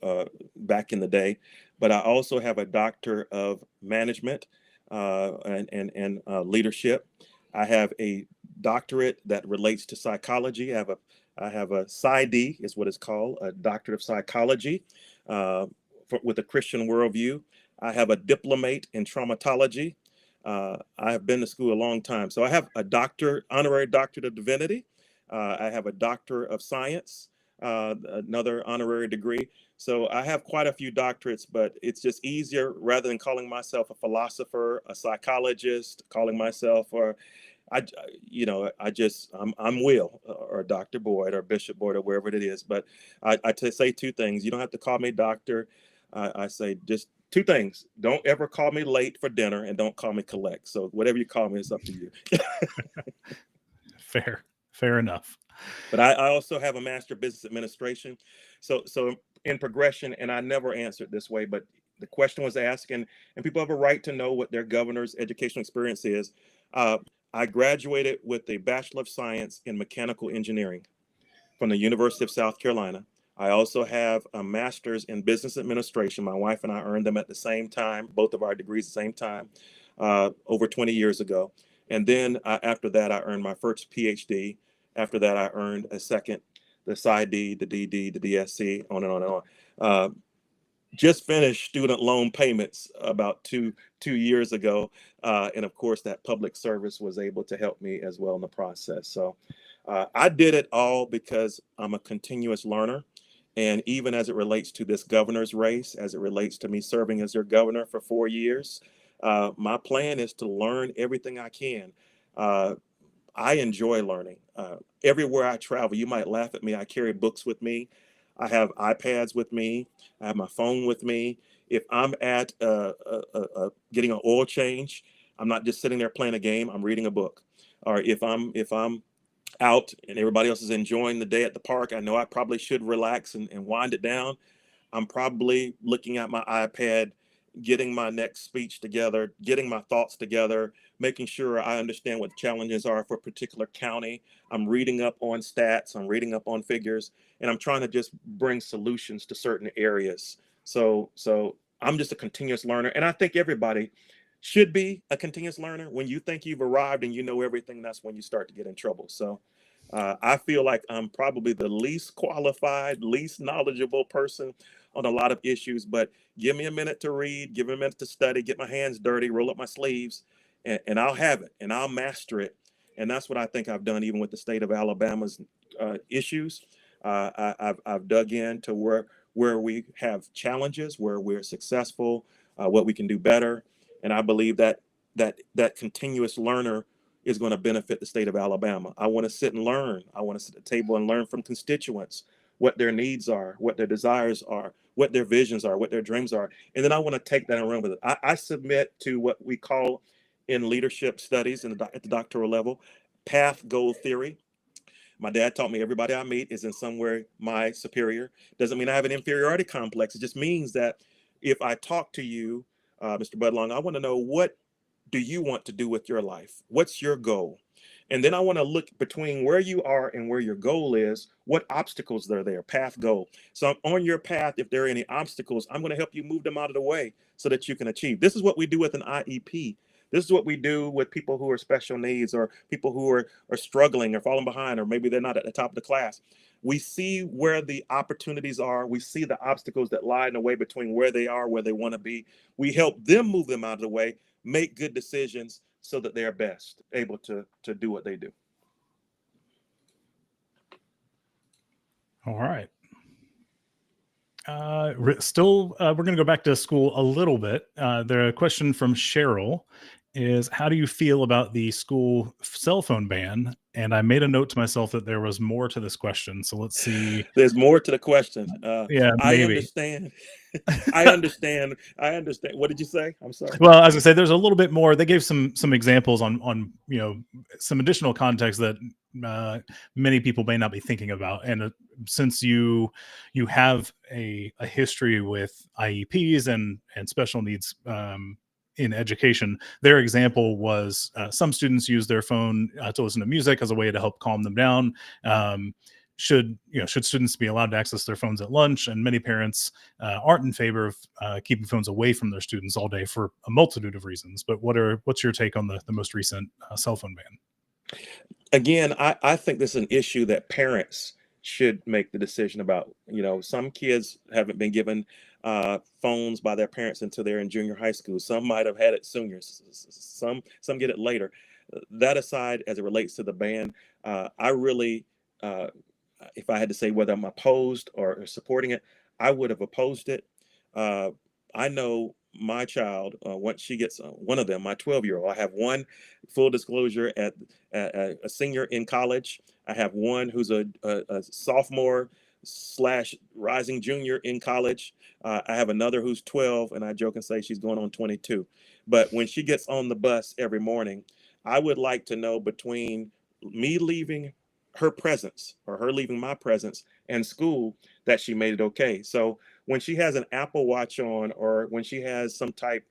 back in the day, but I also have a doctor of management and leadership. I have a doctorate that relates to psychology. I have a PsyD, is what it's called, a doctorate of psychology with a Christian worldview. I have a diplomate in traumatology. I have been to school a long time. So I have a honorary doctorate of divinity. I have a doctor of science, another honorary degree. So I have quite a few doctorates, but it's just easier rather than calling myself a philosopher, a psychologist, calling myself, or I'm Will or Dr. Boyd or Bishop Boyd or wherever it is. But say two things. You don't have to call me doctor. I say just two things. Don't ever call me late for dinner, and don't call me collect. So whatever you call me, it's up to you. Fair enough. But I also have a Master of Business Administration. So in progression, and I never answered this way, but the question was asked, and people have a right to know what their governor's educational experience is. I graduated with a Bachelor of Science in Mechanical Engineering from the University of South Carolina. I also have a Master's in Business Administration. My wife and I earned them at the same time, both of our degrees at the same time, over 20 years ago. And then after that, I earned my first PhD. After that, I earned a second, the PsyD, the DD, the DSC, on and on and on. Just finished student loan payments about two years ago. And of course, that public service was able to help me as well in the process. So I did it all because I'm a continuous learner. And even as it relates to this governor's race, as it relates to me serving as your governor for 4 years, my plan is to learn everything I can. I enjoy learning. Everywhere I travel, you might laugh at me, I carry books with me. I have iPads with me. I have my phone with me. If I'm at getting an oil change, I'm not just sitting there playing a game. I'm reading a book. Or if I'm out and everybody else is enjoying the day at the park, I know I probably should relax and wind it down. I'm probably looking at my iPad, getting my next speech together, getting my thoughts together, making sure I understand what the challenges are for a particular county. I'm reading up on stats, I'm reading up on figures, and I'm trying to just bring solutions to certain areas. So I'm just a continuous learner, and I think everybody should be a continuous learner. When you think you've arrived and you know everything, that's when you start to get in trouble. So I feel like I'm probably the least qualified, least knowledgeable person on a lot of issues, but give me a minute to read, give me a minute to study, get my hands dirty, roll up my sleeves, and I'll have it and I'll master it. And that's what I think I've done, even with the state of Alabama's issues. I've dug into where we have challenges, where we're successful, what we can do better. And I believe that continuous learner is going to benefit the state of Alabama. I want to sit and learn. I want to sit at the table and learn from constituents what their needs are, what their desires are, what their visions are, what their dreams are. And then I want to take that and run with it. I submit to what we call in leadership studies at the doctoral level, path goal theory. My dad taught me everybody I meet is in some way my superior. Doesn't mean I have an inferiority complex. It just means that if I talk to you, Mr. Budlong, I want to know, what do you want to do with your life? What's your goal? And then I want to look between where you are and where your goal is, what obstacles are there, path goal. So on your path, if there are any obstacles, I'm going to help you move them out of the way so that you can achieve. This is what we do with an IEP. This is what we do with people who are special needs, or people who are struggling or falling behind, or maybe they're not at the top of the class. We see where the opportunities are. We see the obstacles that lie in the way between where they are, where they want to be. We help them move them out of the way, make good decisions so that they're best able to do what they do. All right. We're going to go back to school a little bit. The question from Cheryl is, how do you feel about the school cell phone ban? And I made a note to myself that there was more to this question. So let's see. There's more to the question. Yeah, I maybe. understand. I understand. What did you say? I'm sorry. Well, as I say, there's a little bit more. They gave some examples on some additional context that many people may not be thinking about. And since you have a history with IEPs and special needs in education, their example was some students use their phone to listen to music as a way to help calm them down. Should students be allowed to access their phones at lunch? And many parents aren't in favor of keeping phones away from their students all day for a multitude of reasons. But what's your take on the most recent cell phone ban? Again, I think this is an issue that parents should make the decision about. You know, some kids haven't been given phones by their parents until they're in junior high school. Some might have had it sooner. Some get it later. That aside, as it relates to the ban, I really, uh, if I had to say whether I'm opposed or supporting it, I would have opposed it. Uh, I know my child, once she gets one of them, my 12-year-old, I have one, full disclosure, at a senior in college. I have one who's a sophomore slash rising junior in college. I have another who's 12, and I joke and say she's going on 22. But when she gets on the bus every morning, I would like to know, between me leaving her presence or her leaving my presence and school, that she made it okay. So when she has an Apple Watch on, or when she has some type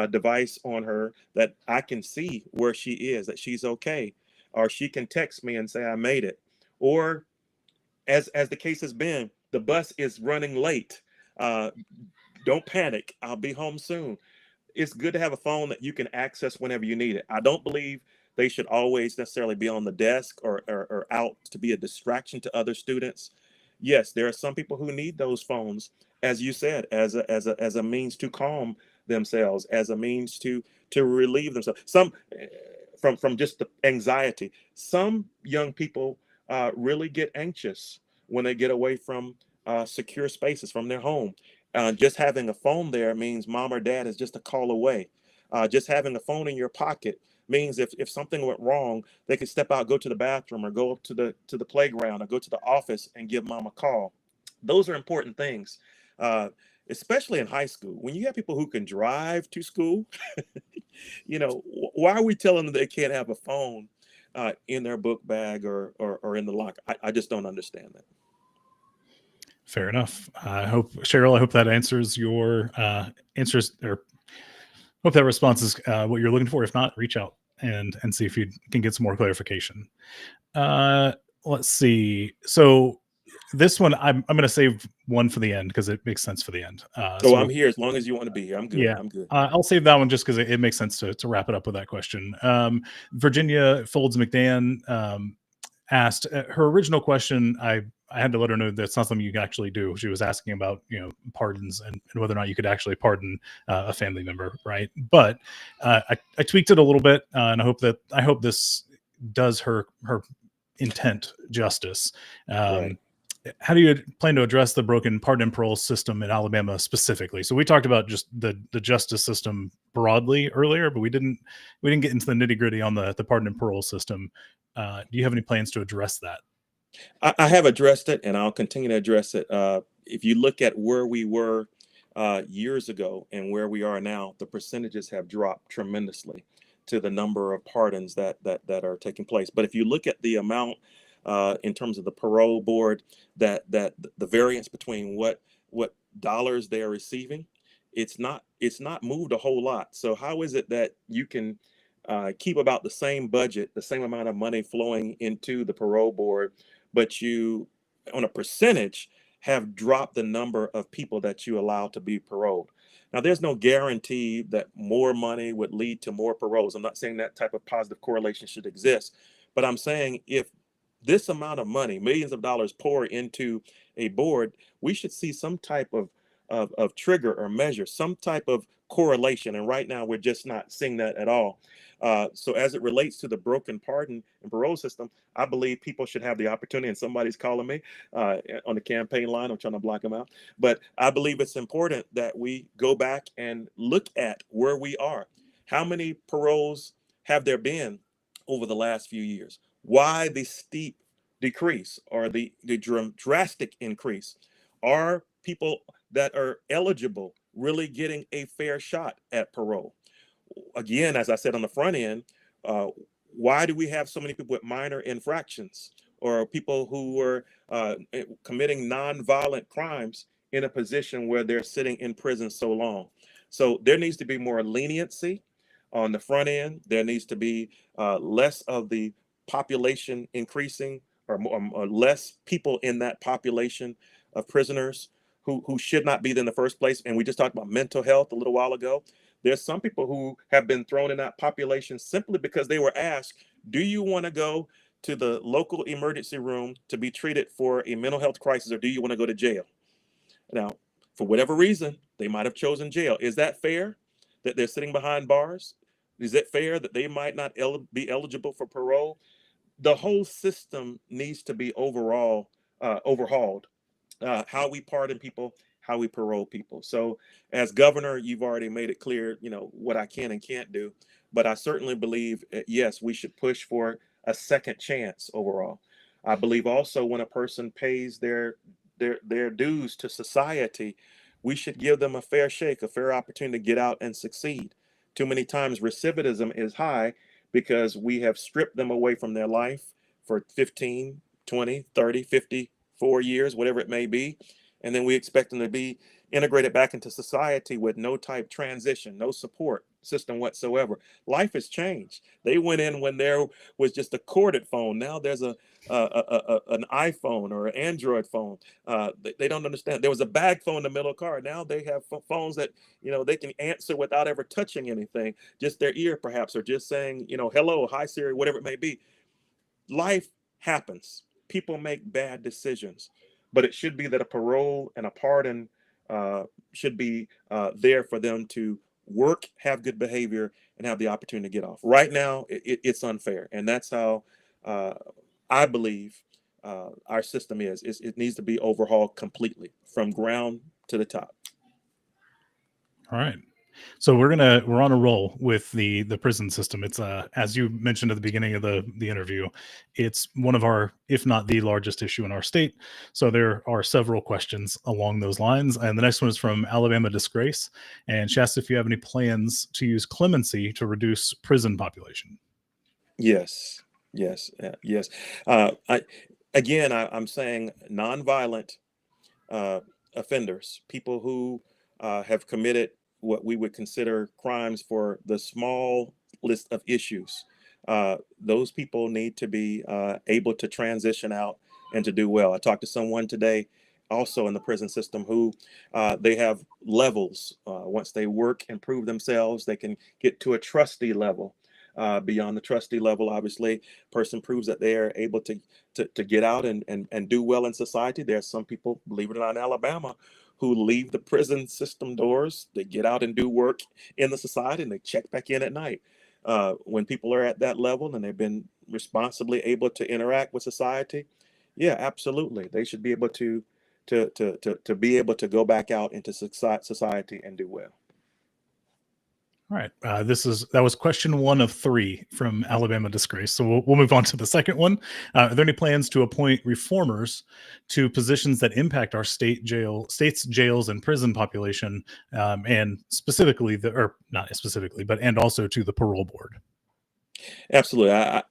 device on her, that I can see where she is, that she's okay, or she can text me and say I made it, or as the case has been, the bus is running late. Uh, don't panic. I'll be home soon. It's good to have a phone that you can access whenever you need it. I don't believe they should always necessarily be on the desk, or out to be a distraction to other students. Yes, there are some people who need those phones, as you said, as a means to calm themselves, as a means to relieve themselves. Some from just the anxiety. Some young people really get anxious when they get away from secure spaces from their home. Just having a phone there means mom or dad is just a call away. Just having a phone in your pocket means if something went wrong, they could step out, go to the bathroom, or go up to the playground, or go to the office and give mom a call. Those are important things, uh, especially in high school. When you have people who can drive to school, why are we telling them they can't have a phone in their book bag, or in the locker? I just don't understand that. Fair enough. I hope, Cheryl, I hope that answers your answers, or hope that response is what you're looking for. If not, reach out and see if you can get some more clarification. Uh, let's see. So this one, I'm going to save one for the end because it makes sense for the end. Oh, I'm here as long as you want to be here. I'm good. Yeah, I'm good. I'll save that one just because it makes sense to wrap it up with that question. Virginia Folds McDan asked her original question. I had to let her know that's not something you can actually do. She was asking about pardons and whether or not you could actually pardon a family member, right? But I tweaked it a little bit, and I hope this does her intent justice. Right. How do you plan to address the broken pardon and parole system in Alabama specifically? So we talked about just the justice system broadly earlier, but we didn't get into the nitty gritty on the pardon and parole system. Do you have any plans to address that? I have addressed it, and I'll continue to address it. If you look at where we were years ago and where we are now, the percentages have dropped tremendously to the number of pardons that are taking place. But if you look at the amount, in terms of the parole board, that the variance between what dollars they are receiving, it's not moved a whole lot. So how is it that you can keep about the same budget, the same amount of money flowing into the parole board, but you, on a percentage, have dropped the number of people that you allow to be paroled? Now, there's no guarantee that more money would lead to more paroles. I'm not saying that type of positive correlation should exist, but I'm saying if this amount of money, millions of dollars, pour into a board, we should see some type of trigger or measure, some type of correlation. And right now, we're just not seeing that at all. So as it relates to the broken pardon and parole system, I believe people should have the opportunity, and somebody's calling me on the campaign line. I'm trying to block them out. But I believe it's important that we go back and look at where we are. How many paroles have there been over the last few years? Why the steep decrease, or the drastic increase? Are people that are eligible really getting a fair shot at parole? Again, as I said on the front end, uh, why do we have so many people with minor infractions, or people who were committing nonviolent crimes in a position where they're sitting in prison so long? So there needs to be more leniency on the front end. There needs to be less of the population increasing, or less people in that population of prisoners who should not be there in the first place. And we just talked about mental health a little while ago. There's some people who have been thrown in that population simply because they were asked, do you want to go to the local emergency room to be treated for a mental health crisis, or do you want to go to jail? Now, for whatever reason, they might have chosen jail. Is that fair that they're sitting behind bars? Is it fair that they might not be eligible for parole? The whole system needs to be overhauled. How we pardon people, how we parole people. So, as governor, you've already made it clear, what I can and can't do. But I certainly believe, yes, we should push for a second chance overall. I believe also when a person pays their dues to society, we should give them a fair shake, a fair opportunity to get out and succeed. Too many times recidivism is high because we have stripped them away from their life for 15, 20, 30, 50, 4 years, whatever it may be. And then we expect them to be integrated back into society with no type transition, no support system whatsoever. Life has changed. They went in when there was just a corded phone. Now there's an iPhone or an Android phone. They don't understand. There was a bag phone in the middle of the car. Now they have phones that they can answer without ever touching anything, just their ear perhaps, or just saying hello, hi Siri, whatever it may be. Life happens. People make bad decisions, but it should be that a parole and a pardon should be there for them to work, have good behavior, and have the opportunity to get off. Right now, it's unfair, and that's how I believe our system is. It needs to be overhauled completely from ground to the top. All right. So we're on a roll with the prison system. It's as you mentioned at the beginning of the interview, it's one of our, if not the largest issue in our state. So there are several questions along those lines. And the next one is from Alabama Disgrace, and she asks if you have any plans to use clemency to reduce prison population. Yes, yes, yes. I'm saying nonviolent offenders, people who have committed what we would consider crimes for the small list of issues. Those people need to be able to transition out and to do well. I talked to someone today, also in the prison system, who they have levels. Once they work and prove themselves, they can get to a trustee level. Beyond the trustee level, obviously, person proves that they are able to get out and do well in society. There are some people, believe it or not, in Alabama, who leave the prison system doors. They get out and do work in the society, and they check back in at night. When people are at that level and they've been responsibly able to interact with society, yeah, absolutely, they should be able to be able to go back out into society and do well. All right. That was question 1 of 3 from Alabama Disgrace. So we'll move on to the second one. Are there any plans to appoint reformers to positions that impact our state's jails and prison population, and specifically or not specifically, but and also to the parole board? Absolutely.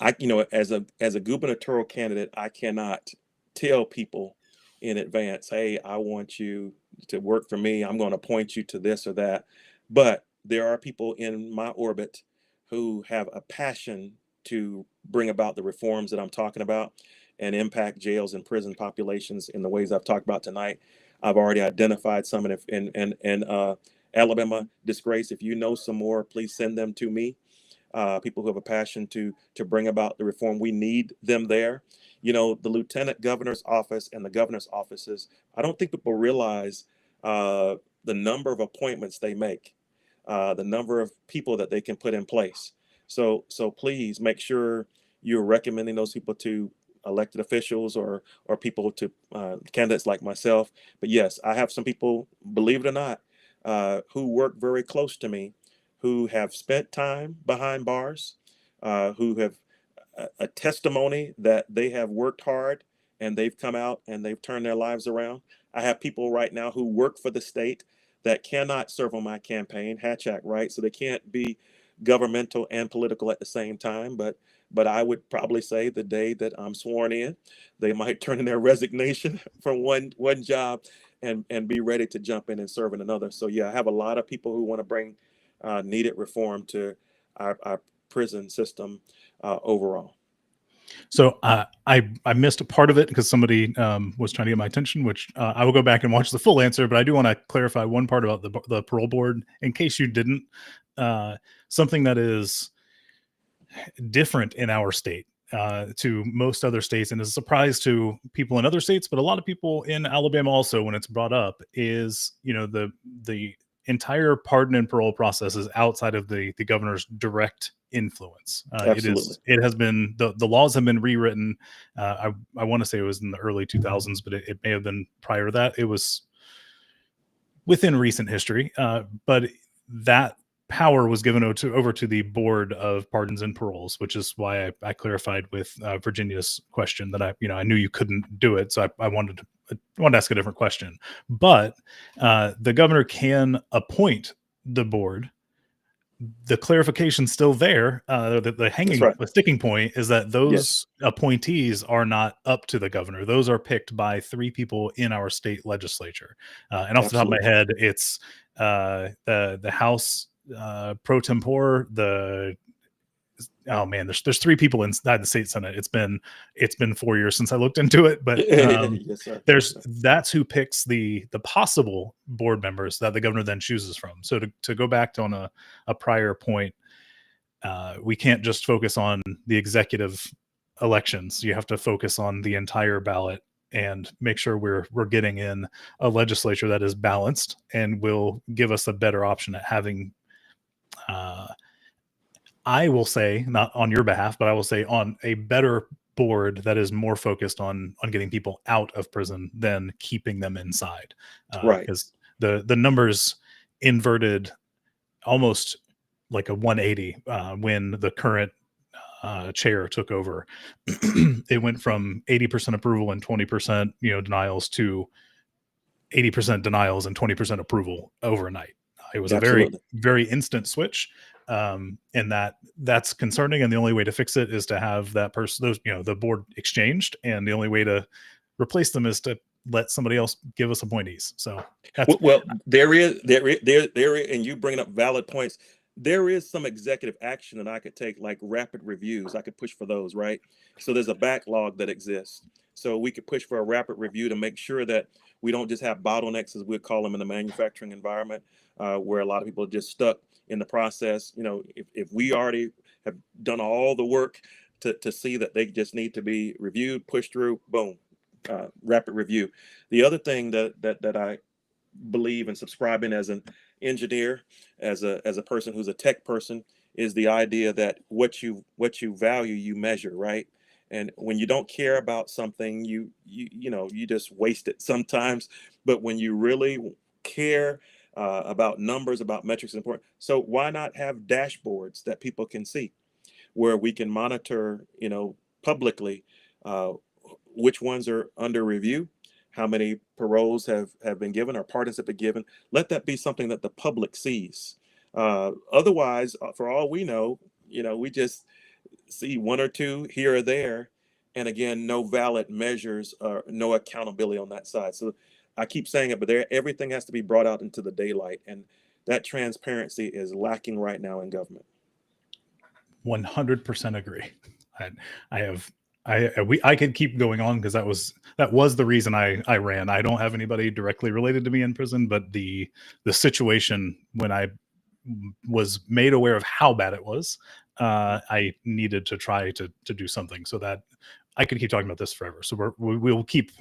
As a gubernatorial candidate, I cannot tell people in advance, hey, I want you to work for me. I'm going to appoint you to this or that. But there are people in my orbit who have a passion to bring about the reforms that I'm talking about and impact jails and prison populations in the ways I've talked about tonight. I've already identified some in Alabama Disgrace. If you know some more, please send them to me. People who have a passion to bring about the reform. We need them there. The lieutenant governor's office and the governor's offices, I don't think people realize the number of appointments they make, the number of people that they can put in place. So please make sure you're recommending those people to elected officials or people to candidates like myself. But yes, I have some people, believe it or not, who work very close to me, who have spent time behind bars, who have a testimony that they have worked hard and they've come out and they've turned their lives around. I have people right now who work for the state that cannot serve on my campaign, Hatch Act, right? So they can't be governmental and political at the same time. But I would probably say the day that I'm sworn in, they might turn in their resignation from one job and be ready to jump in and serve in another. So yeah, I have a lot of people who want to bring needed reform to our prison system overall. So I missed a part of it because somebody was trying to get my attention, which I will go back and watch the full answer. But I do want to clarify one part about the parole board in case you didn't. Something that is different in our state to most other states, and is a surprise to people in other states, but a lot of people in Alabama also when it's brought up, is the entire pardon and parole process is outside of the governor's direct influence. Absolutely. It has been the laws have been rewritten. I want to say it was in the early 2000s, but it may have been prior to that. It was within recent history, but that power was given over to the Board of Pardons and Paroles, which is why I clarified with Virginia's question that I knew you couldn't do it, so I wanted to ask a different question. But the governor can appoint the board. The clarification's still there. That's right. The sticking point is that Yes. those appointees are not up to the governor. Those are picked by 3 people in our state legislature. And off the top of my Absolutely. head, it's the House pro tempore, oh man, there's 3 people inside the state senate. It's been 4 years since I looked into it, but Yes, sir. Yes, sir. that's who picks the possible board members that the governor then chooses from. So to go back to on a prior point, we can't just focus on the executive elections. You have to focus on the entire ballot and make sure we're getting in a legislature that is balanced and will give us a better option at having I will say, not on your behalf, but I will say on a better board that is more focused on getting people out of prison than keeping them inside, Right. because the numbers inverted almost like a 180 when the current chair took over. It went from 80% approval and 20% denials to 80% denials and 20% approval overnight. It was a very, Absolutely. very instant switch. And that's concerning. And the only way to fix it is to have that person, the board exchanged. And the only way to replace them is to let somebody else give us appointees. So that's Well, and you bringing up valid points. There is some executive action that I could take, like rapid reviews. I could push for those, right? So there's a backlog that exists. So we could push for a rapid review to make sure that we don't just have bottlenecks, as we call them in the manufacturing environment, where a lot of people are just stuck in the process. If we already have done all the work to see that they just need to be reviewed, pushed through, boom, rapid review. The other thing that I believe and subscribe in as an engineer, as a person who's a tech person, is the idea that what you value, you measure, right? And when you don't care about something, you just waste it sometimes. But when you really care about numbers, about metrics, important. So why not have dashboards that people can see, where we can monitor, publicly, uh, which ones are under review, how many paroles have been given or pardons have been given. Let that be something that the public sees. Otherwise, for all we know, we just see one or two here or there, and again, no valid measures or no accountability on that side. So I keep saying it, but everything has to be brought out into the daylight, and that transparency is lacking right now in government. 100% agree. I, I have I could keep going on because that was the reason I ran. I don't have anybody directly related to me in prison, but the situation when I was made aware of how bad it was, I needed to try to do something. So that I could keep talking about this forever. So we'll keep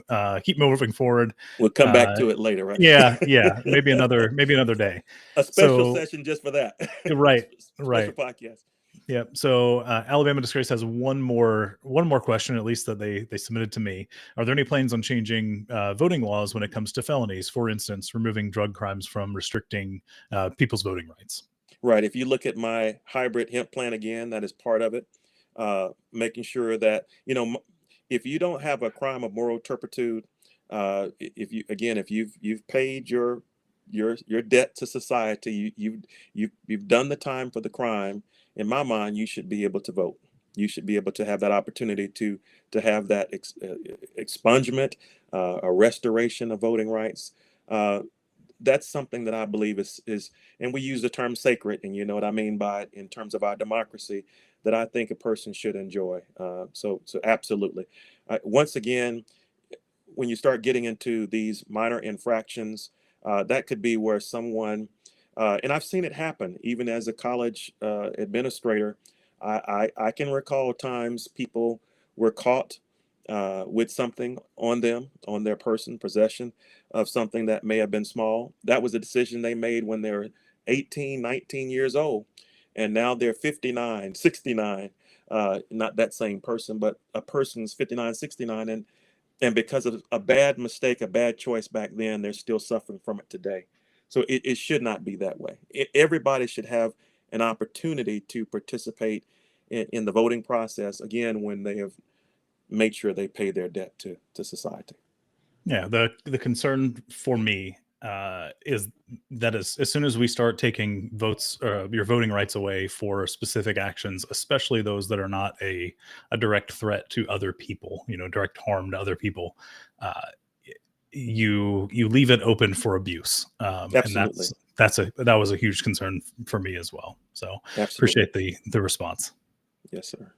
moving forward. We'll come back Uh, to it later, right? yeah, maybe another day. A special So session just for that. right, Special right. podcast. Yeah. So Alabama Disgrace has one more question, at least that they submitted to me. Are there any plans on changing voting laws when it comes to felonies? For instance, removing drug crimes from restricting people's voting rights. Right. If you look at my hybrid hemp plan again, that is part of it. Making sure that if you don't have a crime of moral turpitude, if you've paid your debt to society, you've done the time for the crime. In my mind, you should be able to vote. You should be able to have that opportunity to have that expungement, a restoration of voting rights. Uh, that's something that I believe is, and we use the term sacred, and you know what I mean by it in terms of our democracy, that I think a person should enjoy. So absolutely. Once again, when you start getting into these minor infractions, that could be where someone, and I've seen it happen, even as a college administrator. I can recall times people were caught with something on them, on their person, possession of something that may have been small. That was a decision they made when they were 18, 19 years old. And now they're 59, 69. Not that same person, but a person's 59, 69. And because of a bad mistake, a bad choice back then, they're still suffering from it today. So it should not be that way. Everybody should have an opportunity to participate in the voting process, again, when they have made sure they pay their debt to society. Yeah, the concern for me is that as soon as we start taking votes, your voting rights away for specific actions, especially those that are not a direct threat to other people, direct harm to other people, uh, you leave it open for abuse, and Absolutely. that was a huge concern for me as well. So Absolutely. appreciate the response. Yes, sir.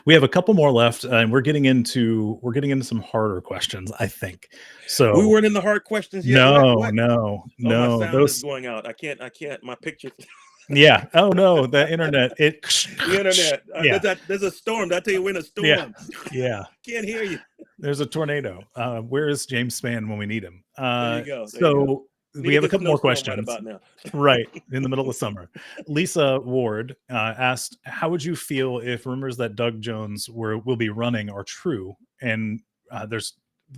We have a couple more left, and we're getting into some harder questions, I think. We So weren't in the hard questions yet. What? no, What? no, Oh, my no. sound is Those, going out. I can't. My picture. yeah. Oh no, the internet. It, The internet. yeah, There's a storm. Did I tell you we're in a yeah, storm? yeah. Can't hear you. There's a tornado. Where is James Spann when we need him? There you go. There you go. So Need we to have a get a couple more snowstorm right questions. about now. Right in the middle of summer. Lisa Ward asked, "How would you feel if rumors that Doug Jones will be running are true?" And there's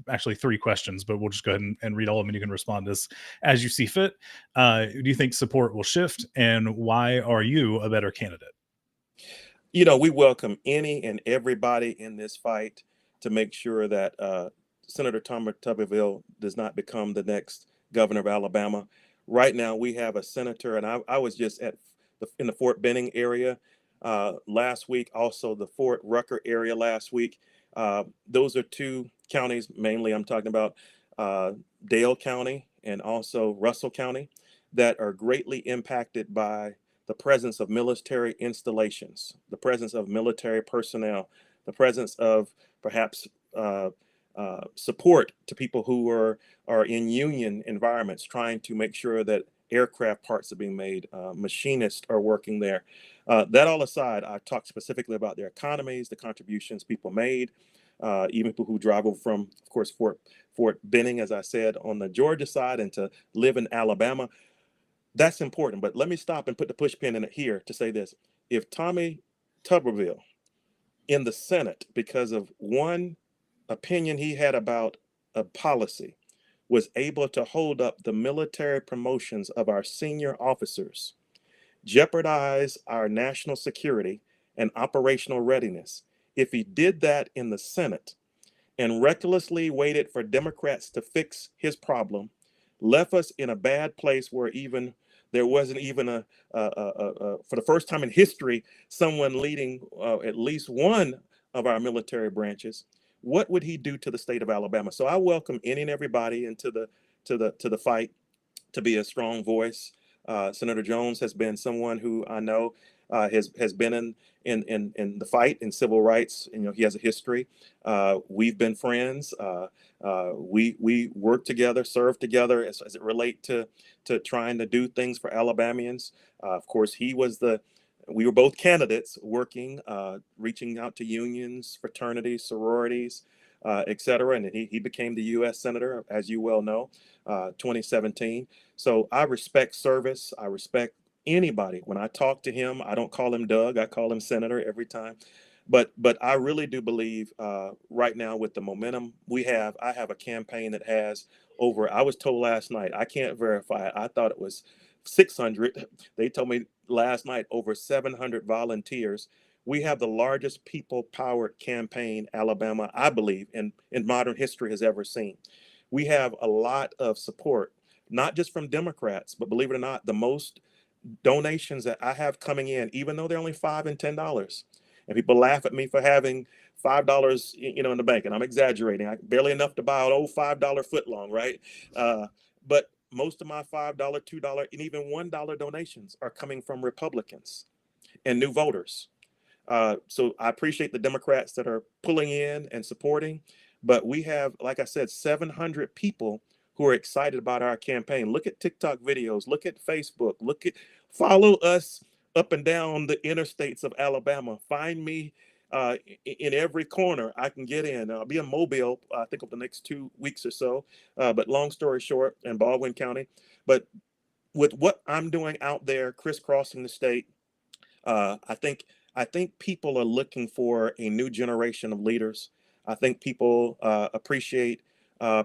actually three questions, but we'll just go ahead and read all of them, and you can respond as you see fit. Do you think support will shift, and why are you a better candidate? We welcome any and everybody in this fight to make sure that Senator Thomas Tuberville does not become the next governor of Alabama. Right now, we have a senator, and I was just in the Fort Benning area last week, also the Fort Rucker area last week. Those are two counties, mainly I'm talking about Dale County and also Russell County, that are greatly impacted by the presence of military installations, the presence of military personnel, the presence of perhaps support to people who are in union environments, trying to make sure that aircraft parts are being made, machinists are working there. That all aside, I talked specifically about their economies, the contributions people made, even people who drive over from, of course, Fort Benning, as I said, on the Georgia side, and to live in Alabama. That's important. But let me stop and put the push pin in it here to say this. If Tommy Tuberville in the Senate, because of one opinion he had about a policy, was able to hold up the military promotions of our senior officers, jeopardize our national security and operational readiness, if he did that in the Senate and recklessly waited for Democrats to fix his problem, left us in a bad place where even there wasn't even for the first time in history, someone leading at least one of our military branches. What would he do to the state of Alabama? So I welcome any and everybody into the fight to be a strong voice. Senator Jones has been someone who I know has been in the fight in civil rights. He has a history. We've been friends. We work together, serve together as it relate to trying to do things for Alabamians. Of course, we were both candidates working, reaching out to unions, fraternities, sororities, et cetera. And he became the U.S. Senator, as you well know, 2017. So I respect service. I respect anybody. When I talk to him, I don't call him Doug. I call him Senator every time. But I really do believe right now, with the momentum we have, I have a campaign that has over, I was told last night, I can't verify it, I thought it was 600. They told me last night over 700 volunteers. We have the largest people powered campaign Alabama, I believe, in modern history has ever seen. We have a lot of support, not just from Democrats, but believe it or not, the most donations that I have coming in, even though they're only $5 and $10. And people laugh at me for having $5, in the bank, and I'm exaggerating. Barely enough to buy an old $5 footlong, right? But most of my $5, $2, and even $1 donations are coming from Republicans and new voters. So I appreciate the Democrats that are pulling in and supporting, but we have, like I said, 700 people who are excited about our campaign. Look at TikTok videos, look at Facebook, follow us up and down the interstates of Alabama. Find me in every corner I can get in. I'll be in Mobile, I think, over the next 2 weeks or so. But long story short, in Baldwin County. But with what I'm doing out there, crisscrossing the state, I think people are looking for a new generation of leaders. I think people appreciate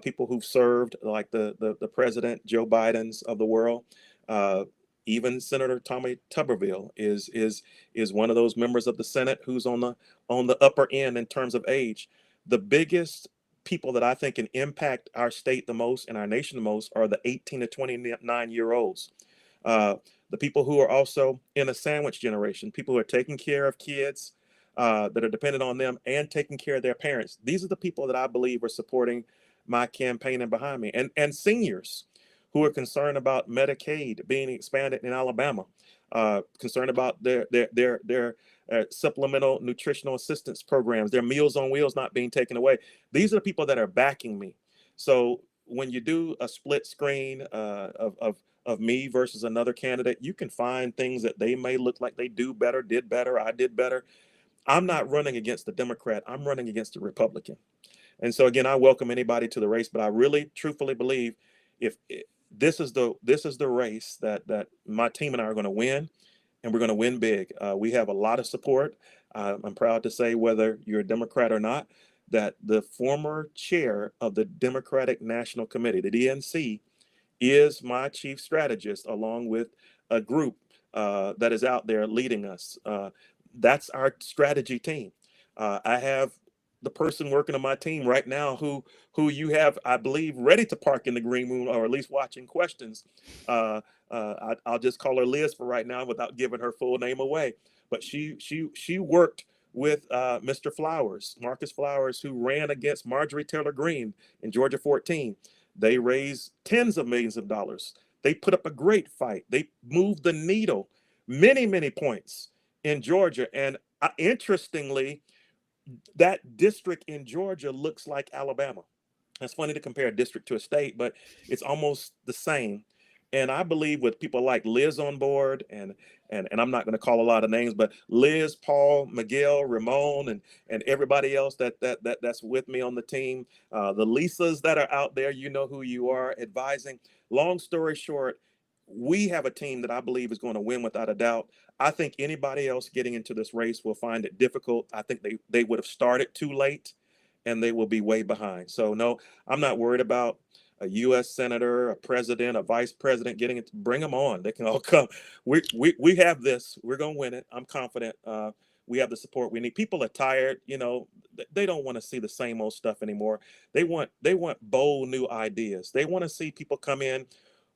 people who've served, like the President Joe Biden's of the world. Uh, Even Senator Tommy Tuberville is one of those members of the Senate who's on the upper end in terms of age. The biggest people that I think can impact our state the most and our nation the most are the 18 to 29-year olds. Uh, the people who are also in a sandwich generation, people who are taking care of kids that are dependent on them and taking care of their parents. These are the people that I believe are supporting my campaign and behind me. And seniors who are concerned about Medicaid being expanded in Alabama, concerned about their supplemental nutritional assistance programs, their Meals on Wheels not being taken away. These are the people that are backing me. So when you do a split screen of me versus another candidate, you can find things that they may look like they do better, did better, I did better. I'm not running against the Democrat. I'm running against the Republican. And so again, I welcome anybody to the race, but I really truthfully believe if this is the race that my team and I are going to win, and we're going to win big. We have a lot of support. I'm proud to say, whether you're a Democrat or not, that the former chair of the Democratic National Committee, the DNC, is my chief strategist, along with a group that is out there leading us. That's our strategy team. I have the person working on my team right now who you have, I believe, ready to park in the green room, or at least watching questions. I'll just call her Liz for right now without giving her full name away. But she worked with Mr. Flowers, Marcus Flowers, who ran against Marjorie Taylor Greene in Georgia 14. They raised tens of millions of dollars. They put up a great fight. They moved the needle many points in Georgia. And interestingly, that district in Georgia looks like Alabama. It's funny to compare a district to a state, but it's almost the same. And I believe with people like Liz on board, and I'm not going to call a lot of names, but Liz, Paul, Miguel, Ramon, and everybody else that's with me on the team, the Lisas that are out there, you know who you are, advising. Long story short, we have a team that I believe is going to win without a doubt. I think anybody else getting into this race will find it difficult. I think they would have started too late, and they will be way behind. So no, I'm not worried about a U.S. senator, a president, a vice president getting it. Bring them on. They can all come. We have this. We're gonna win it. I'm confident. We have the support we need. People are tired. You know, they don't want to see the same old stuff anymore. They want bold new ideas. They want to see people come in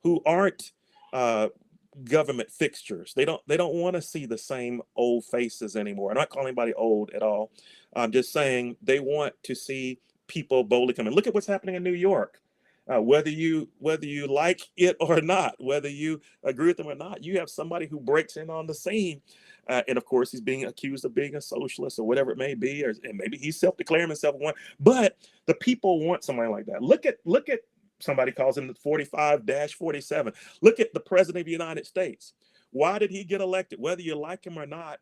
who aren't uh, government fixtures. They don't want to see the same old faces anymore. I'm not calling anybody old at all. I'm just saying they want to see people boldly come in. Look at what's happening in New York. Whether you like it or not, whether you agree with them or not, you have somebody who breaks in on the scene, and of course he's being accused of being a socialist or whatever it may be, and maybe he's self-declaring himself one. But the people want somebody like that. Look at somebody calls him the 45-47. Look at the president of the United States. Why did he get elected? Whether you like him or not,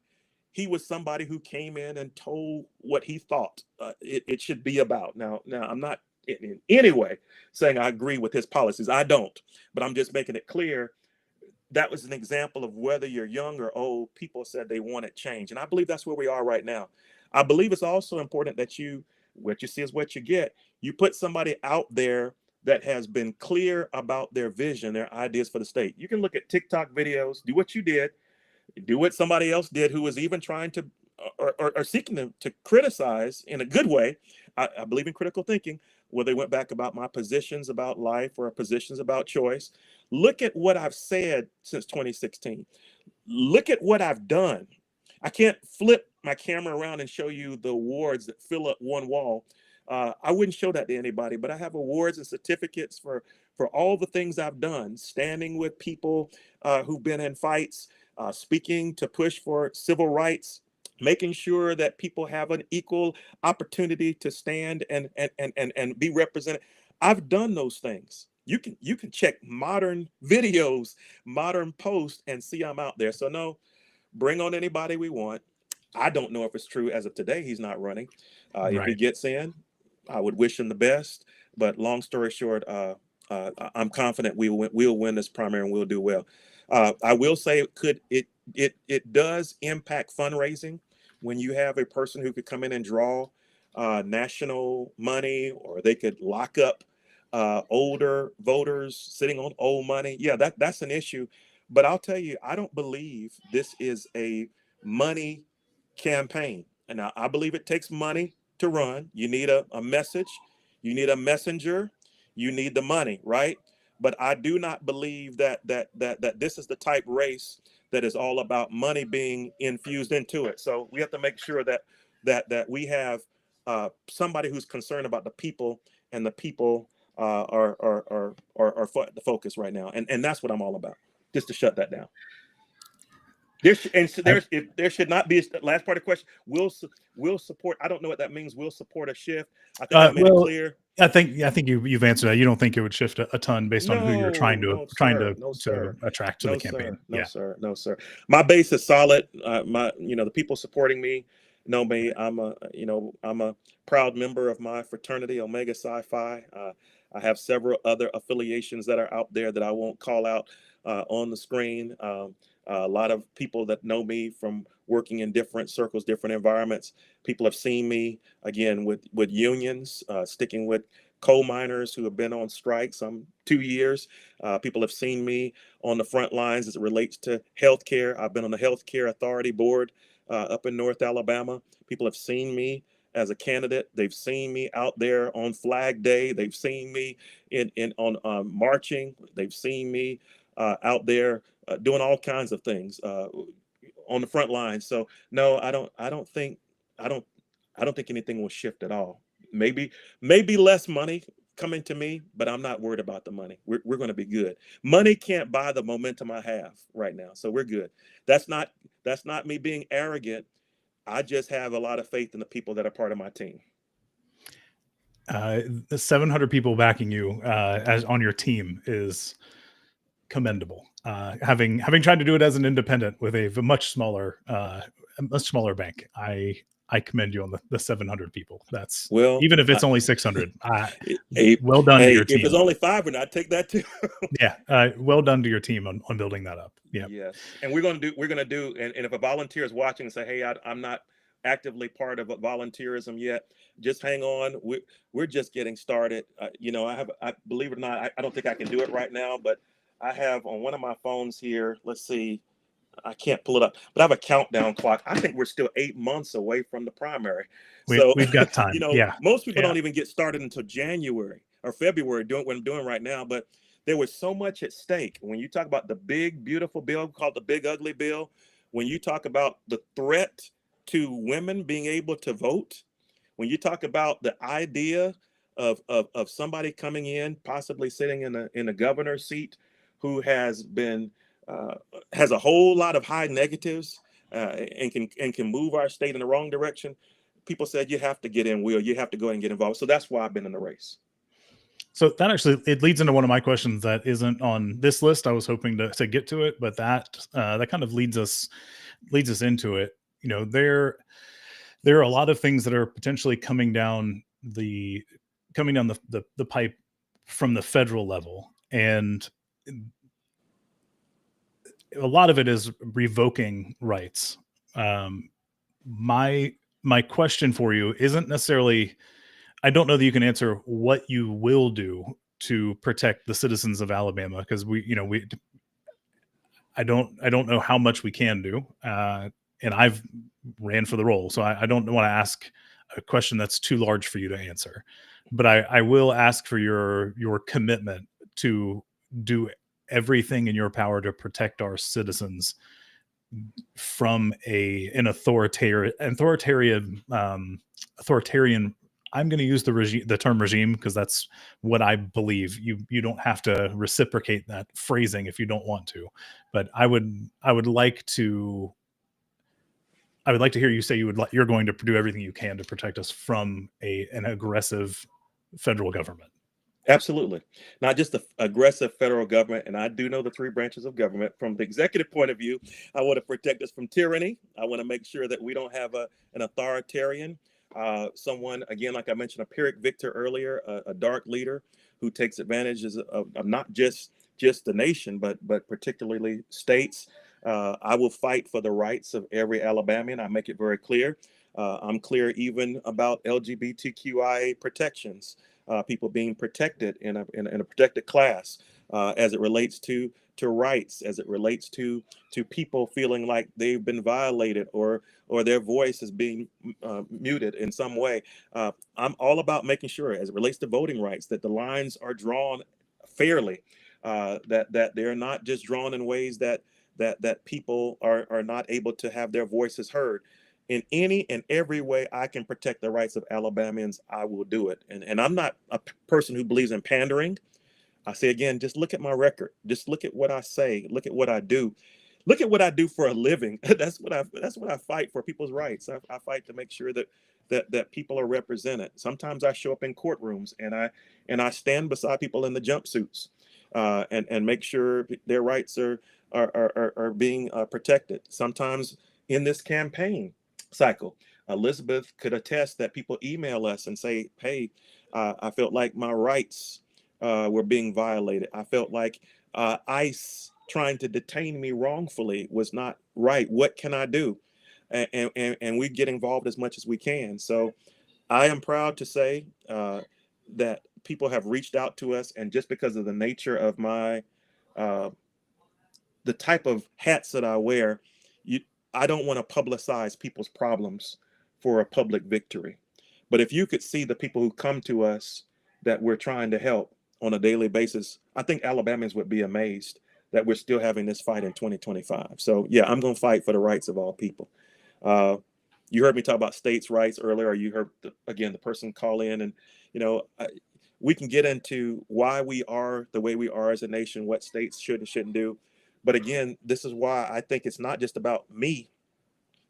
he was somebody who came in and told what he thought it should be about. Now, I'm not in any way saying I agree with his policies. I don't, but I'm just making it clear that was an example of whether you're young or old, people said they wanted change. And I believe that's where we are right now. I believe it's also important that what you see is what you get. You put somebody out there that has been clear about their vision, their ideas for the state. You can look at TikTok videos, do what you did, do what somebody else did who was even trying to or seeking to criticize in a good way. I believe in critical thinking, where they went back about my positions about life or positions about choice. Look at what I've said since 2016. Look at what I've done. I can't flip my camera around and show you the awards that fill up one wall. I wouldn't show that to anybody, but I have awards and certificates for all the things I've done, standing with people who've been in fights, speaking to push for civil rights, making sure that people have an equal opportunity to stand and be represented. I've done those things. You can check modern videos, modern posts, and see I'm out there. So no, bring on anybody we want. I don't know if it's true as of today. He's not running. If he Right. gets in, I would wish him the best. But long story short, I'm confident we'll win this primary and we'll do well. I will say it does impact fundraising when you have a person who could come in and draw national money, or they could lock up older voters sitting on old money. Yeah, that's an issue. But I'll tell you, I don't believe this is a money campaign. And I believe it takes money to run. You need a message, you need a messenger, you need the money, right? But I do not believe that this is the type race that is all about money being infused into it. So we have to make sure that we have somebody who's concerned about the people, and the people the focus right now, and that's what I'm all about. Just to shut that down. There should not be a last part of the question. Will support. I don't know what that means. Will support a shift. I think I made it clear. I think you've answered that. You don't think it would shift a ton based on who you're trying to attract to the campaign. No, sir. My base is solid. The people supporting me know me. I'm a proud member of my fraternity, Omega Psi Phi. I have several other affiliations that are out there that I won't call out on the screen. A lot of people that know me from working in different circles, different environments. People have seen me again with unions, sticking with coal miners who have been on strike some 2 years. People have seen me on the front lines as it relates to healthcare. I've been on the Healthcare Authority Board up in North Alabama. People have seen me as a candidate. They've seen me out there on Flag Day. They've seen me on marching. They've seen me out there doing all kinds of things on the front lines. So no, I don't think anything will shift at all. Maybe less money coming to me, but I'm not worried about the money. We're going to be good. Money can't buy the momentum I have right now, so we're good. That's not me being arrogant. I just have a lot of faith in the people that are part of my team. The 700 people backing you as on your team is commendable. Having tried to do it as an independent with a much smaller bank, I commend you on the 700 people. That's even if it's only 600. Well done to your team. If it's only 500, I'd take that too. Yeah, well done to your team on building that up. Yeah. Yes, and we're gonna do. And if a volunteer is watching and say, "Hey, I'm not actively part of volunteerism yet," just hang on. We're just getting started. I believe it or not, I don't think I can do it right now, but I have on one of my phones here. Let's see. I can't pull it up, but I have a countdown clock. I think we're still 8 months away from the primary. So we've got time. Most people don't even get started until January or February doing what I'm doing right now. But there was so much at stake. When you talk about the big, beautiful bill called the Big Ugly Bill, when you talk about the threat to women being able to vote, when you talk about the idea of somebody coming in, possibly sitting in a governor's seat, who has a whole lot of high negatives and can move our state in the wrong direction. People said you have to get in, Will. You have to go and get involved. So that's why I've been in the race. So that actually it leads into one of my questions that isn't on this list. I was hoping to get to it, but that kind of leads us into it. There are a lot of things that are potentially coming down the pipe from the federal level, and a lot of it is revoking rights. My question for you isn't necessarily, I don't know that you can answer what you will do to protect the citizens of Alabama, because I don't know how much we can do. And I've ran for the role, so I don't want to ask a question that's too large for you to answer. But I will ask for your commitment to do everything in your power to protect our citizens from an authoritarian. I'm going to use the term regime because that's what I believe. You don't have to reciprocate that phrasing if you don't want to, but I would like to hear you say you're going to do everything you can to protect us from an aggressive federal government. Absolutely. Not just the aggressive federal government. And I do know the three branches of government. From the executive point of view, I want to protect us from tyranny. I want to make sure that we don't have an authoritarian, someone, again, like I mentioned, a Pyrrhic victor earlier, a dark leader who takes advantages of not just the nation, but particularly states. I will fight for the rights of every Alabamian. I make it very clear. I'm clear even about LGBTQIA protections, people being protected in a protected class, as it relates to rights, as it relates to people feeling like they've been violated or their voice is being muted in some way. I'm all about making sure, as it relates to voting rights, that the lines are drawn fairly, that they're not just drawn in ways that people are not able to have their voices heard. In any and every way I can protect the rights of Alabamians, I will do it. And I'm not a person who believes in pandering. I say again, just look at my record. Just look at what I say. Look at what I do. Look at what I do for a living. That's what I fight for, people's rights. I fight to make sure that people are represented. Sometimes I show up in courtrooms and I stand beside people in the jumpsuits, and make sure their rights are being protected. Sometimes in this campaign cycle, Elizabeth could attest that people email us and say, "Hey, I felt like my rights were being violated. I felt like ICE trying to detain me wrongfully was not right. What can I do?" And we get involved as much as we can. So I am proud to say that people have reached out to us, and just because of the nature of my uh, the type of hats that I wear, you, I don't want to publicize people's problems for a public victory. But if you could see the people who come to us that we're trying to help on a daily basis, I think Alabamians would be amazed that we're still having this fight in 2025. So yeah, I'm going to fight for the rights of all people. Uh, you heard me talk about states' rights earlier, or you heard again the person call in, and you know, we can get into why we are the way we are as a nation, what states should and shouldn't do. But again, this is why I think it's not just about me.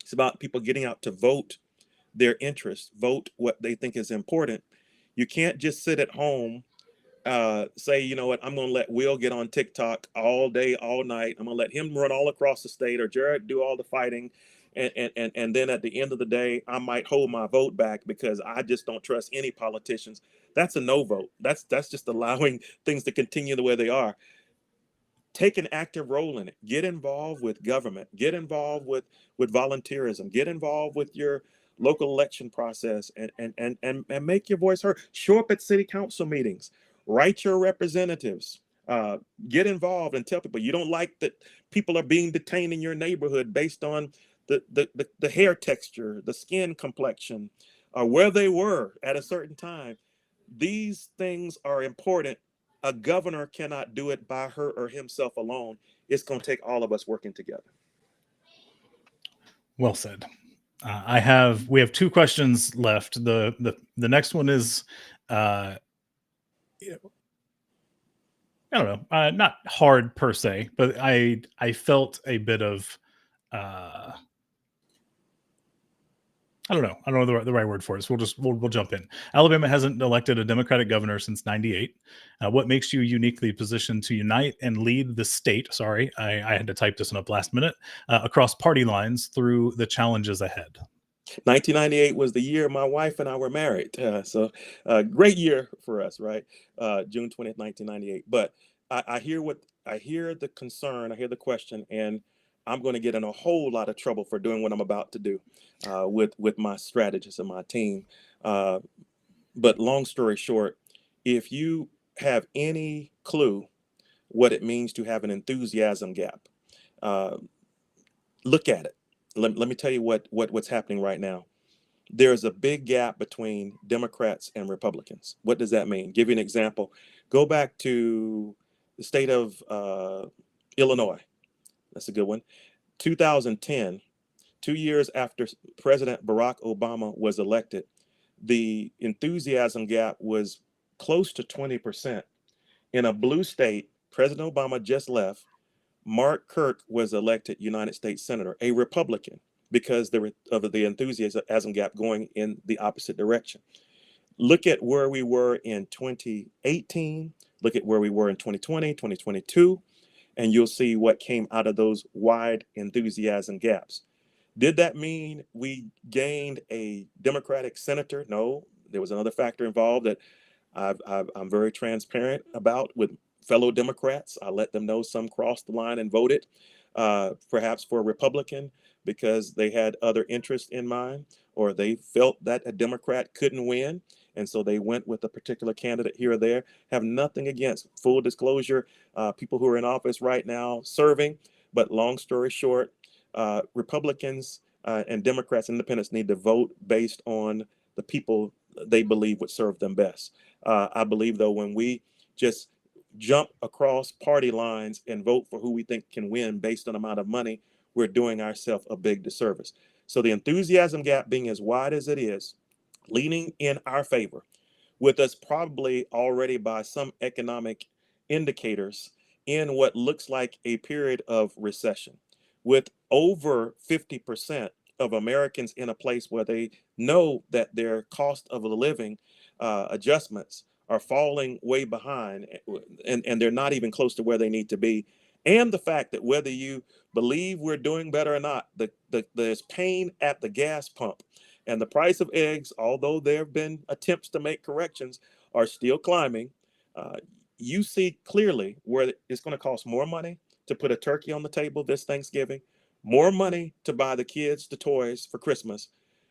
It's about people getting out to vote their interests, vote what they think is important. You can't just sit at home, say, you know what, I'm going to let Will get on TikTok all day, all night. I'm going to let him run all across the state, or Jared do all the fighting. And then at the end of the day, I might hold my vote back because I just don't trust any politicians. That's a no vote. That's just allowing things to continue the way they are. Take an active role in it. Get involved with government. Get involved with volunteerism. Get involved with your local election process, and make your voice heard. Show up at city council meetings. Write your representatives. Get involved and tell people you don't like that people are being detained in your neighborhood based on the hair texture, the skin complexion, or where they were at a certain time. These things are important. A governor cannot do it by her or himself alone. It's going to take all of us working together. Well said. We have two questions left. The next one is, uh, I don't know, not hard per se, but I felt a bit of, I don't know. I don't know the right word for it. So we'll jump in. Alabama hasn't elected a Democratic governor since '98. What makes you uniquely positioned to unite and lead the state? Sorry, I had to type this one up last minute. Across party lines through the challenges ahead. 1998 was the year my wife and I were married. Great year for us, right? June 20th, 1998. But I hear the concern, I hear the question, and I'm going to get in a whole lot of trouble for doing what I'm about to do with my strategists and my team. Uh, but long story short, if you have any clue what it means to have an enthusiasm gap, uh, look at it. Let me tell you what's happening right now. There's a big gap between Democrats and Republicans. What does that mean? Give you an example. Go back to the state of Illinois. That's a good one. 2010, 2 years after President Barack Obama was elected, the enthusiasm gap was close to 20%. In a blue state, President Obama just left. Mark Kirk was elected United States Senator, a Republican, because of the enthusiasm gap going in the opposite direction. Look at where we were in 2018, look at where we were in 2020, 2022, and you'll see what came out of those wide enthusiasm gaps. Did that mean we gained a Democratic senator? No, there was another factor involved that I'm very transparent about with fellow Democrats. I let them know some crossed the line and voted, perhaps for a Republican because they had other interests in mind, or they felt that a Democrat couldn't win. And so they went with a particular candidate here or there. Have nothing against, full disclosure, people who are in office right now serving. But long story short, Republicans and Democrats, independents need to vote based on the people they believe would serve them best. I believe, though, when we just jump across party lines and vote for who we think can win based on amount of money, we're doing ourselves a big disservice. So the enthusiasm gap being as wide as it is, leaning in our favor, with us probably already by some economic indicators in what looks like a period of recession, with over 50% of Americans in a place where they know that their cost of living adjustments are falling way behind, and they're not even close to where they need to be. And the fact that whether you believe we're doing better or not, there's pain at the gas pump. And the price of eggs, although there have been attempts to make corrections, are still climbing. Uh, you see clearly where it's going to cost more money to put a turkey on the table this Thanksgiving, more money to buy the kids the toys for Christmas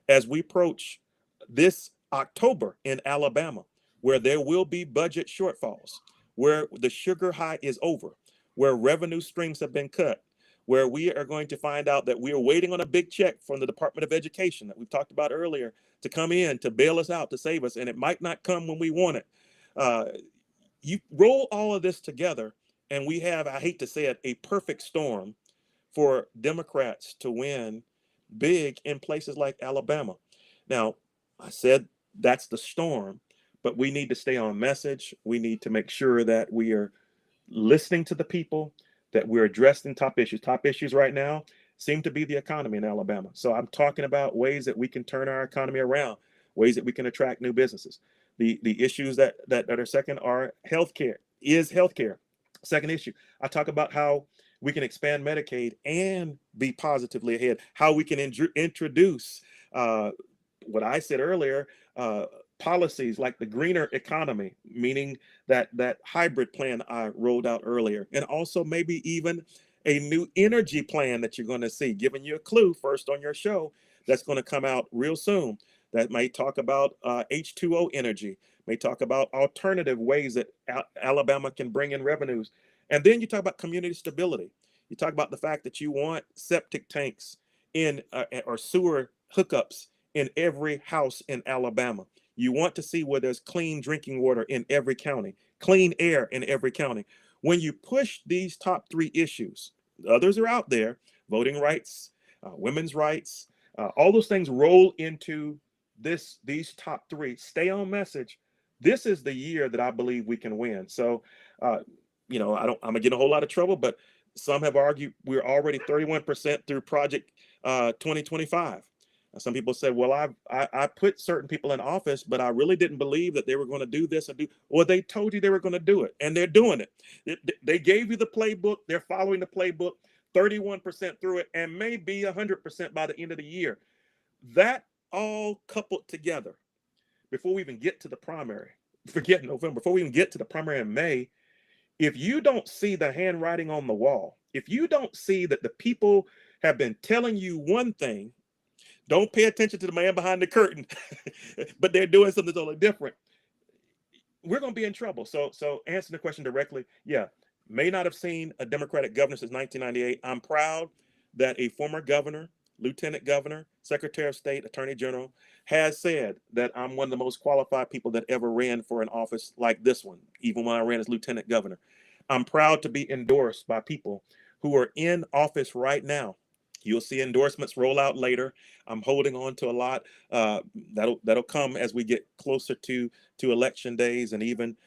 as we approach this October in Alabama, where there will be budget shortfalls, where the sugar high is over, where revenue streams have been cut, where we are going to find out that we are waiting on a big check from the Department of Education that we've talked about earlier to come in to bail us out, to save us, and it might not come when we want it. Uh, you roll all of this together, and we have, I hate to say it, a perfect storm for Democrats to win big in places like Alabama. Now, I said that's the storm, but we need to stay on message. We need to make sure that we are listening to the people, that we're addressing top issues. Top issues right now seem to be the economy in Alabama. So I'm talking about ways that we can turn our economy around, ways that we can attract new businesses. The issues that are second are healthcare. Is healthcare second issue? I talk about how we can expand Medicaid and be positively ahead. How we can introduce what I said earlier, policies like the greener economy, meaning that hybrid plan I rolled out earlier, and also maybe even a new energy plan that you're going to see, giving you a clue first on your show that's going to come out real soon. That may talk about H2O energy, may talk about alternative ways that Alabama can bring in revenues. And then you talk about community stability. You talk about the fact that you want septic tanks in or sewer hookups in every house in Alabama. You want to see where there's clean drinking water in every county, clean air in every county. When you push these top three issues, others are out there: voting rights, women's rights, all those things roll into these top three. Stay on message. This is the year that I believe we can win. So, I'm gonna get in a whole lot of trouble, but some have argued we're already 31% through Project 2025. Some people said, well, I put certain people in office, but I really didn't believe that they were going to do this and do. Well, they told you they were going to do it, and they're doing it. They gave you the playbook. They're following the playbook, 31% through it, and maybe 100% by the end of the year. That all coupled together, before we even get to the primary, forget November, before we even get to the primary in May, if you don't see the handwriting on the wall, if you don't see that the people have been telling you one thing, don't pay attention to the man behind the curtain, but they're doing something totally different, we're going to be in trouble. So answering the question directly, yeah, may not have seen a Democratic governor since 1998. I'm proud that a former governor, lieutenant governor, secretary of state, attorney general has said that I'm one of the most qualified people that ever ran for an office like this one, even when I ran as lieutenant governor. I'm proud to be endorsed by people who are in office right now. You'll see endorsements roll out later. I'm holding on to a lot. That'll come as we get closer to election days, and even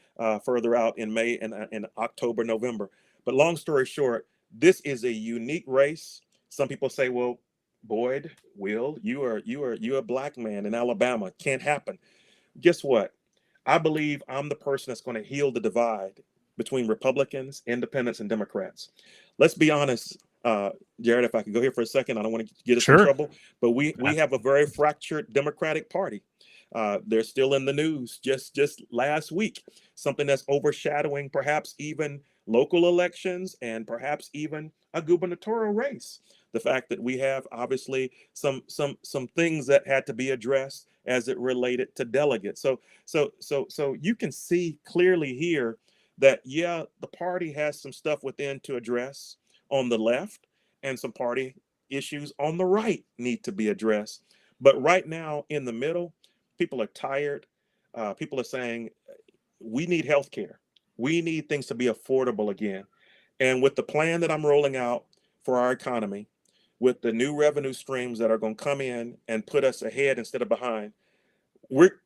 further out in May and in October, November. But long story short, this is a unique race. Some people say, "Well, Boyd, Will, you're a black man in Alabama. Can't happen." Guess what? I believe I'm the person that's going to heal the divide between Republicans, independents, and Democrats. Let's be honest, Jared, if I could go here for a second, I don't want to get us in Sure. trouble, but we have a very fractured Democratic Party. They're still in the news just last week, something that's overshadowing perhaps even local elections and perhaps even a gubernatorial race. The fact that we have obviously some things that had to be addressed as it related to delegates. So you can see clearly here that yeah, the party has some stuff within to address on the left, and some party issues on the right need to be addressed. But right now in the middle, people are tired. People are saying we need health care. We need things to be affordable again. And with the plan that I'm rolling out for our economy, with the new revenue streams that are going to come in and put us ahead instead of behind, we're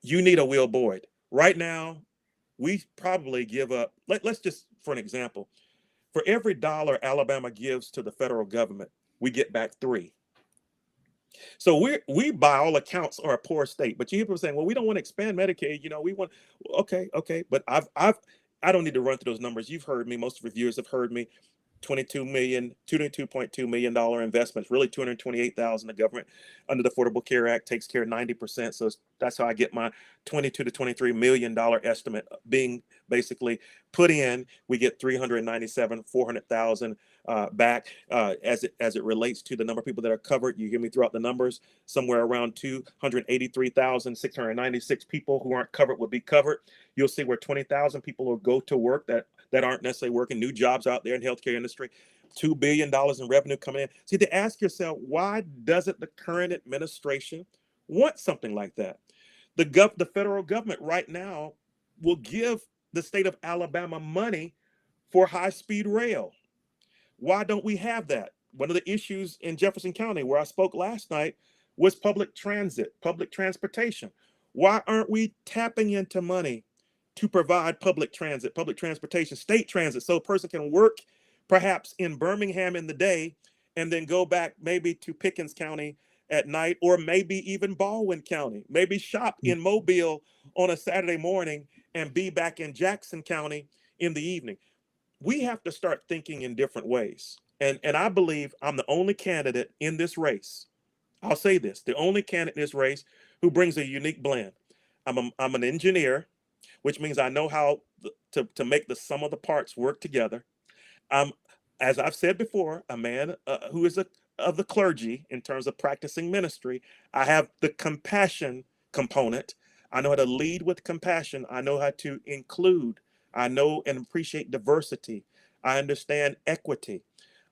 you need a Will Boyd. Right now, we probably give up, let's just, for an example, for every dollar Alabama gives to the federal government, we get back 3. So we by all accounts are a poor state. But you hear people saying, well, we don't want to expand Medicaid. We want, okay. But I don't need to run through those numbers. You've heard me, most reviewers have heard me. 22.2 million dollar investments, really 228,000. The government under the Affordable Care Act takes care of 90%. So that's how I get my 22 to 23 million dollar estimate being basically put in. We get 397, 400,000 back as it relates to the number of people that are covered. You hear me throughout the numbers, somewhere around 283,696 people who aren't covered will be covered. You'll see where 20,000 people will go to work that aren't necessarily working, new jobs out there in the healthcare industry, $2 billion in revenue coming in. So you have to ask yourself, why doesn't the current administration want something like that? The federal government right now will give the state of Alabama money for high-speed rail. Why don't we have that? One of the issues in Jefferson County where I spoke last night was public transit, public transportation. Why aren't we tapping into money to provide public transit, public transportation, state transit, so a person can work perhaps in Birmingham in the day and then go back maybe to Pickens County at night, or maybe even Baldwin County, maybe shop in Mobile on a Saturday morning and be back in Jackson County in the evening. We have to start thinking in different ways. And I believe I'm the only candidate in this race. I'll say this, the only candidate in this race who brings a unique blend. I'm an engineer, which means I know how to make the sum of the parts work together. I'm, as I've said before, a man who is of the clergy in terms of practicing ministry. I have the compassion component. I know how to lead with compassion. I know how to include. I know and appreciate diversity. I understand equity.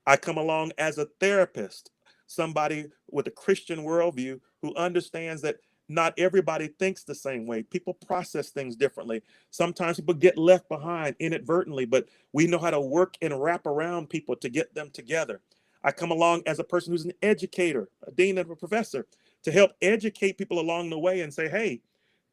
I come along as a therapist, somebody with a Christian worldview who understands that not everybody thinks the same way. People process things differently. Sometimes people get left behind inadvertently, but we know how to work and wrap around people to get them together. I come along as a person who's an educator, a dean and a professor, to help educate people along the way and say, hey,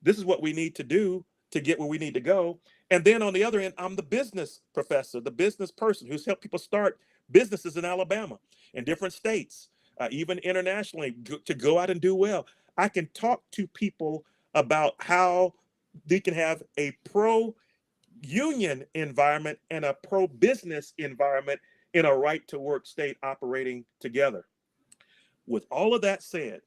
this is what we need to do to get where we need to go. And then on the other end, I'm the business professor, the business person who's helped people start businesses in Alabama, in different states, even internationally, to go out and do well. I can talk to people about how they can have a pro union environment and a pro business environment in a right to work state operating together. With all of that said,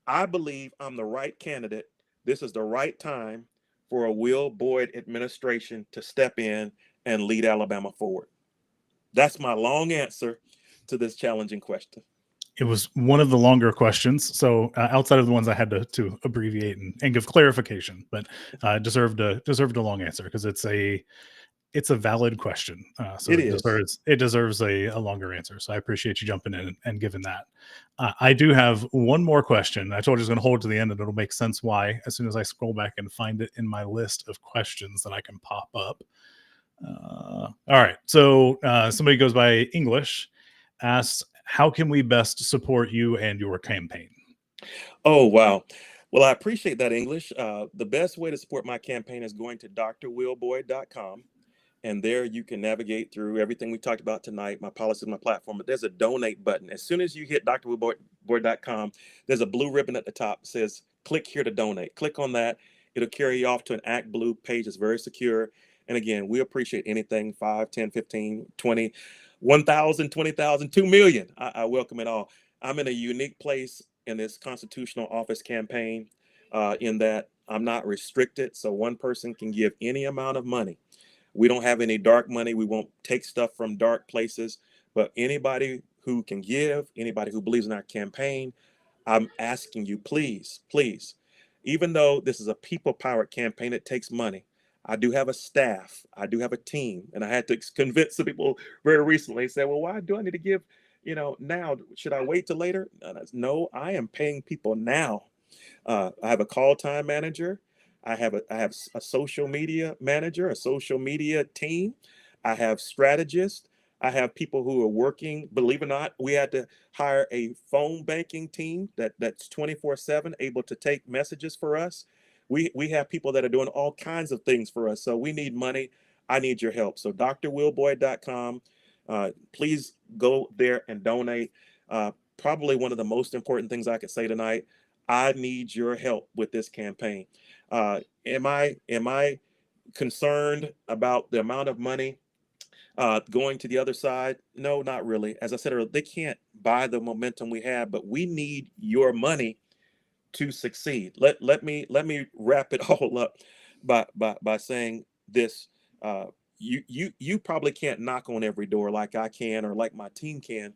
I believe I'm the right candidate. This is the right time for a Will Boyd administration to step in and lead Alabama forward. That's my long answer to this challenging question. It was one of the longer questions, so outside of the ones I had to abbreviate and give clarification, but deserved a long answer because it's a valid question. So It it is. deserves a longer answer. So I appreciate you jumping in and giving that. I do have one more question. I told you I was going to hold it to the end, and it'll make sense why as soon as I scroll back and find it in my list of questions that I can pop up. All right. So somebody goes by English, asks, how can we best support you and your campaign? Oh, wow. Well, I appreciate that, English. The best way to support my campaign is going to drwillboyd.com. And there you can navigate through everything we talked about tonight, my policies, my platform. But there's a donate button. As soon as you hit drwillboyd.com, there's a blue ribbon at the top that says click here to donate. Click on that. It'll carry you off to an ActBlue page. It's very secure. And again, we appreciate anything 5, 10, 15, 20, 1,000, 20,000, 2 million. I welcome it all. I'm in a unique place in this constitutional office campaign in that I'm not restricted. So one person can give any amount of money. We don't have any dark money. We won't take stuff from dark places. But anybody who can give, anybody who believes in our campaign, I'm asking you, please, please, even though this is a people-powered campaign, it takes money. I do have a staff. I do have a team. And I had to convince some people very recently, say, well, why do I need to give, now? Should I wait till later? No, I am paying people now. I have a call time manager. I have a social media manager, a social media team. I have strategists. I have people who are working. Believe it or not, we had to hire a phone banking team that's 24/7, able to take messages for us. We have people that are doing all kinds of things for us. So we need money. I need your help. So drwillboyd.com. Please go there and donate. Probably one of the most important things I could say tonight. I need your help with this campaign. Am I concerned about the amount of money going to the other side? No, not really. As I said earlier, they can't buy the momentum we have, but we need your money to succeed. Let me wrap it all up by saying this. You probably can't knock on every door like I can or like my team can,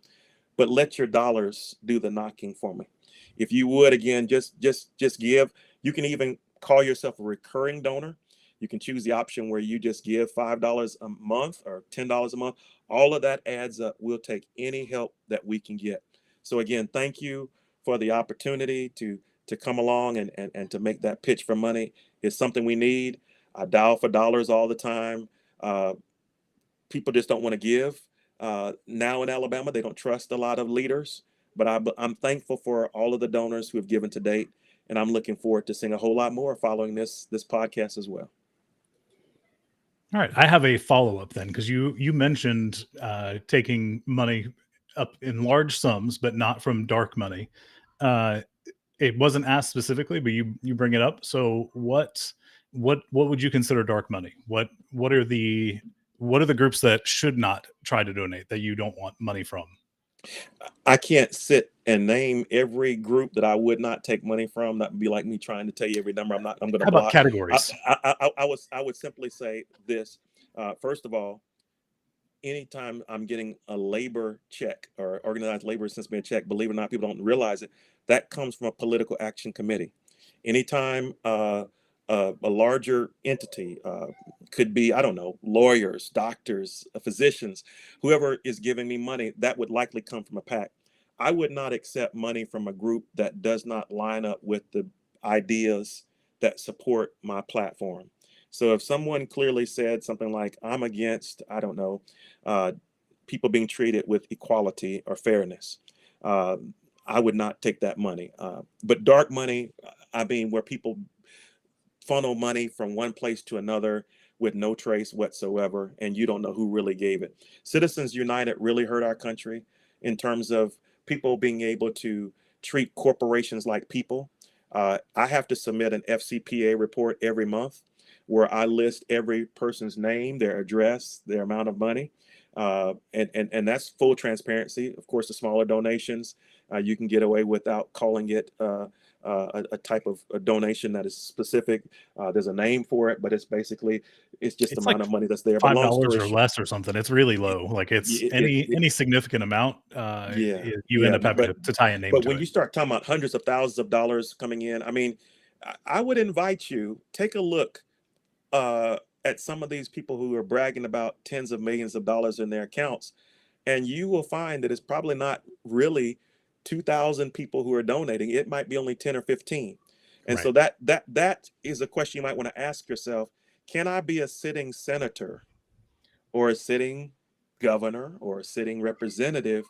but let your dollars do the knocking for me. If you would, again, just give. You can even call yourself a recurring donor. You can choose the option where you just give $5 a month or $10 a month. All of that adds up. We'll take any help that we can get. So again, thank you for the opportunity to come along and to make that pitch for money. It's something we need. I dial for dollars all the time. People just don't want to give. Now in Alabama, they don't trust a lot of leaders, but I'm thankful for all of the donors who have given to date, and I'm looking forward to seeing a whole lot more following this podcast as well. All right, I have a follow up then, because you mentioned taking money up in large sums, but not from dark money. Uh, it wasn't asked specifically, but you bring it up. So what would you consider dark money? What are the groups that should not try to donate, that you don't want money from? I can't sit and name every group that I would not take money from. That would be like me trying to tell you every number I'm going to How about block. categories? I would simply say this. First of all, anytime I'm getting a labor check or organized labor sends me a check, believe it or not, people don't realize it, that comes from a political action committee. Anytime a larger entity, could be, I don't know, lawyers, doctors, physicians, whoever is giving me money, that would likely come from a PAC. I would not accept money from a group that does not line up with the ideas that support my platform. So if someone clearly said something like, I'm against, I don't know, uh, people being treated with equality or fairness, uh, I would not take that money. But dark money, I mean, where people funnel money from one place to another with no trace whatsoever, and you don't know who really gave it. Citizens United really hurt our country in terms of people being able to treat corporations like people. I have to submit an FCPA report every month where I list every person's name, their address, their amount of money. And that's full transparency. Of course, the smaller donations, you can get away without calling it a type of a donation that is specific. There's a name for it, but it's just the It's like amount of money that's there. But long $5 story or short, less or something. It's really low. Like, it's any significant amount, yeah, you end yeah. up having to tie a name But to when it. you start talking about hundreds of thousands of dollars coming in, I mean, I would invite you, take a look uh, at some of these people who are bragging about tens of millions of dollars in their accounts, and you will find that it's probably not really 2,000 people who are donating. It might be only 10 or 15. And so Right. that is a question you might want to ask yourself. Can I be a sitting senator or a sitting governor or a sitting representative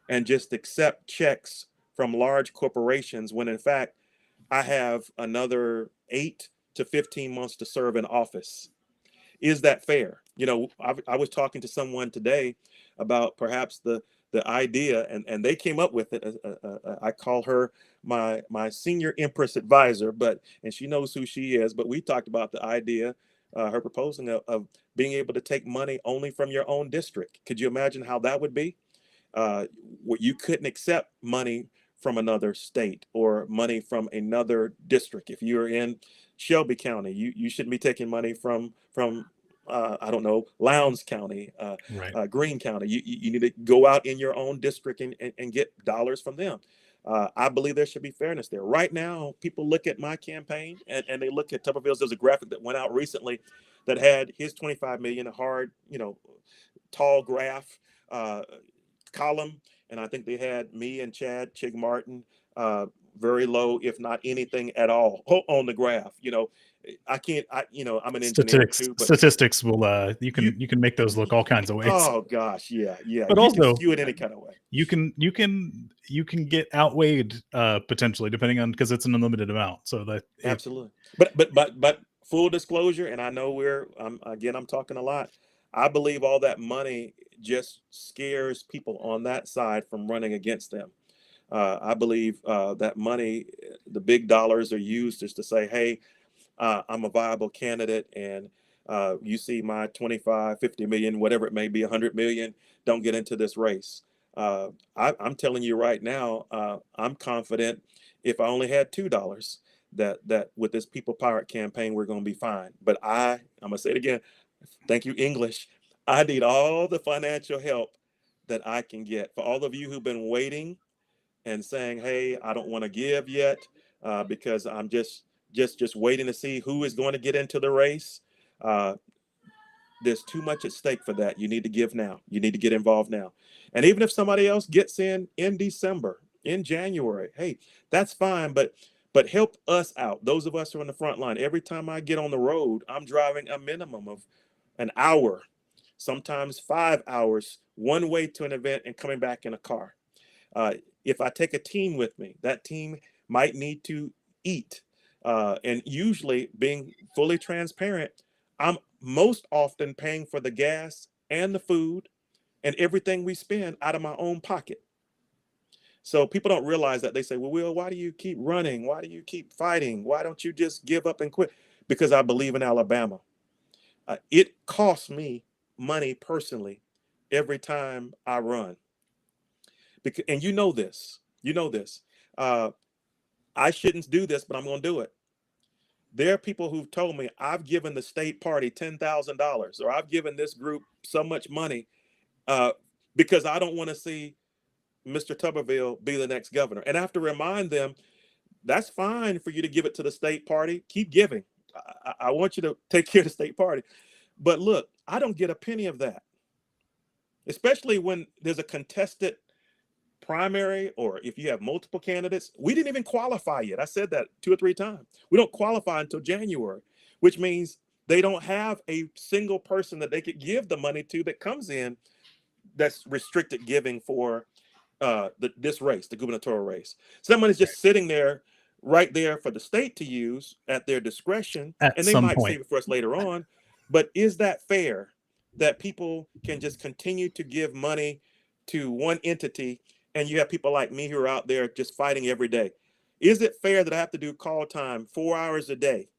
and just accept checks from large corporations when in fact I have another 8 to 15 months to serve in office? Is that fair? I was talking to someone today about perhaps the idea, and they came up with it. I call her my senior Empress advisor, and she knows who she is. But we talked about the idea, her proposing of being able to take money only from your own district. Could you imagine how that would be? What you couldn't accept money from another state or money from another district. If you're in Shelby County, you shouldn't be taking money from I don't know, Lowndes County, Right. Greene County. You need to go out in your own district and get dollars from them. I believe there should be fairness there. Right now, people look at my campaign and they look at Tuberville's. There's a graphic that went out recently that had his 25 million, a hard, tall graph column, and I think they had me and Chad Chig Martin very low, if not anything at all, on the graph. I can't. I'm an engineer too, but Statistics will you you, can make those look all kinds of ways. oh gosh, yeah, But you can also skew it any kind of way. you can get outweighed potentially depending on, because it's an unlimited amount. So that Absolutely. But full disclosure, and I know I'm talking a lot. I believe all that money just scares people on that side from running against them. I believe that money, the big dollars, are used just to say, hey, I'm a viable candidate, and you see my 25, 50 million, whatever it may be, 100 million, don't get into this race. I'm telling you right now, I'm confident if I only had $2, that with this People Pirate campaign, we're going to be fine. But I'm going to say it again. Thank you, English. I need all the financial help that I can get. For all of you who've been waiting and saying, hey, I don't want to give yet because I'm just waiting to see who is going to get into the race. There's too much at stake for that. You need to give now. You need to get involved now. And even if somebody else gets in December, in January, hey, that's fine. But help us out. Those of us who are on the front line. Every time I get on the road, I'm driving a minimum of an hour, sometimes 5 hours, one way to an event and coming back in a car. If I take a team with me, that team might need to eat. And usually, being fully transparent, I'm most often paying for the gas and the food and everything we spend out of my own pocket. So people don't realize that. They say, well, Will, why do you keep running? Why do you keep fighting? Why don't you just give up and quit? Because I believe in Alabama. It costs me money personally every time I run. And you know this. I shouldn't do this, but I'm going to do it. There are people who've told me I've given the state party $10,000 or I've given this group so much money because I don't want to see Mr. Tuberville be the next governor. And I have to remind them, that's fine for you to give it to the state party. Keep giving. I want you to take care of the state party. But look, I don't get a penny of that, especially when there's a contested primary, or if you have multiple candidates. We didn't even qualify yet. I said that 2 or 3 times. We don't qualify until January, which means they don't have a single person that they could give the money to that comes in that's restricted giving for this race, the gubernatorial race. So that money's just sitting there, right there for the state to use at their discretion, at and they some might point. save it for us later on. But is that fair that people can just continue to give money to one entity, and you have people like me who are out there just fighting every day? Is it fair that I have to do call time 4 hours a day,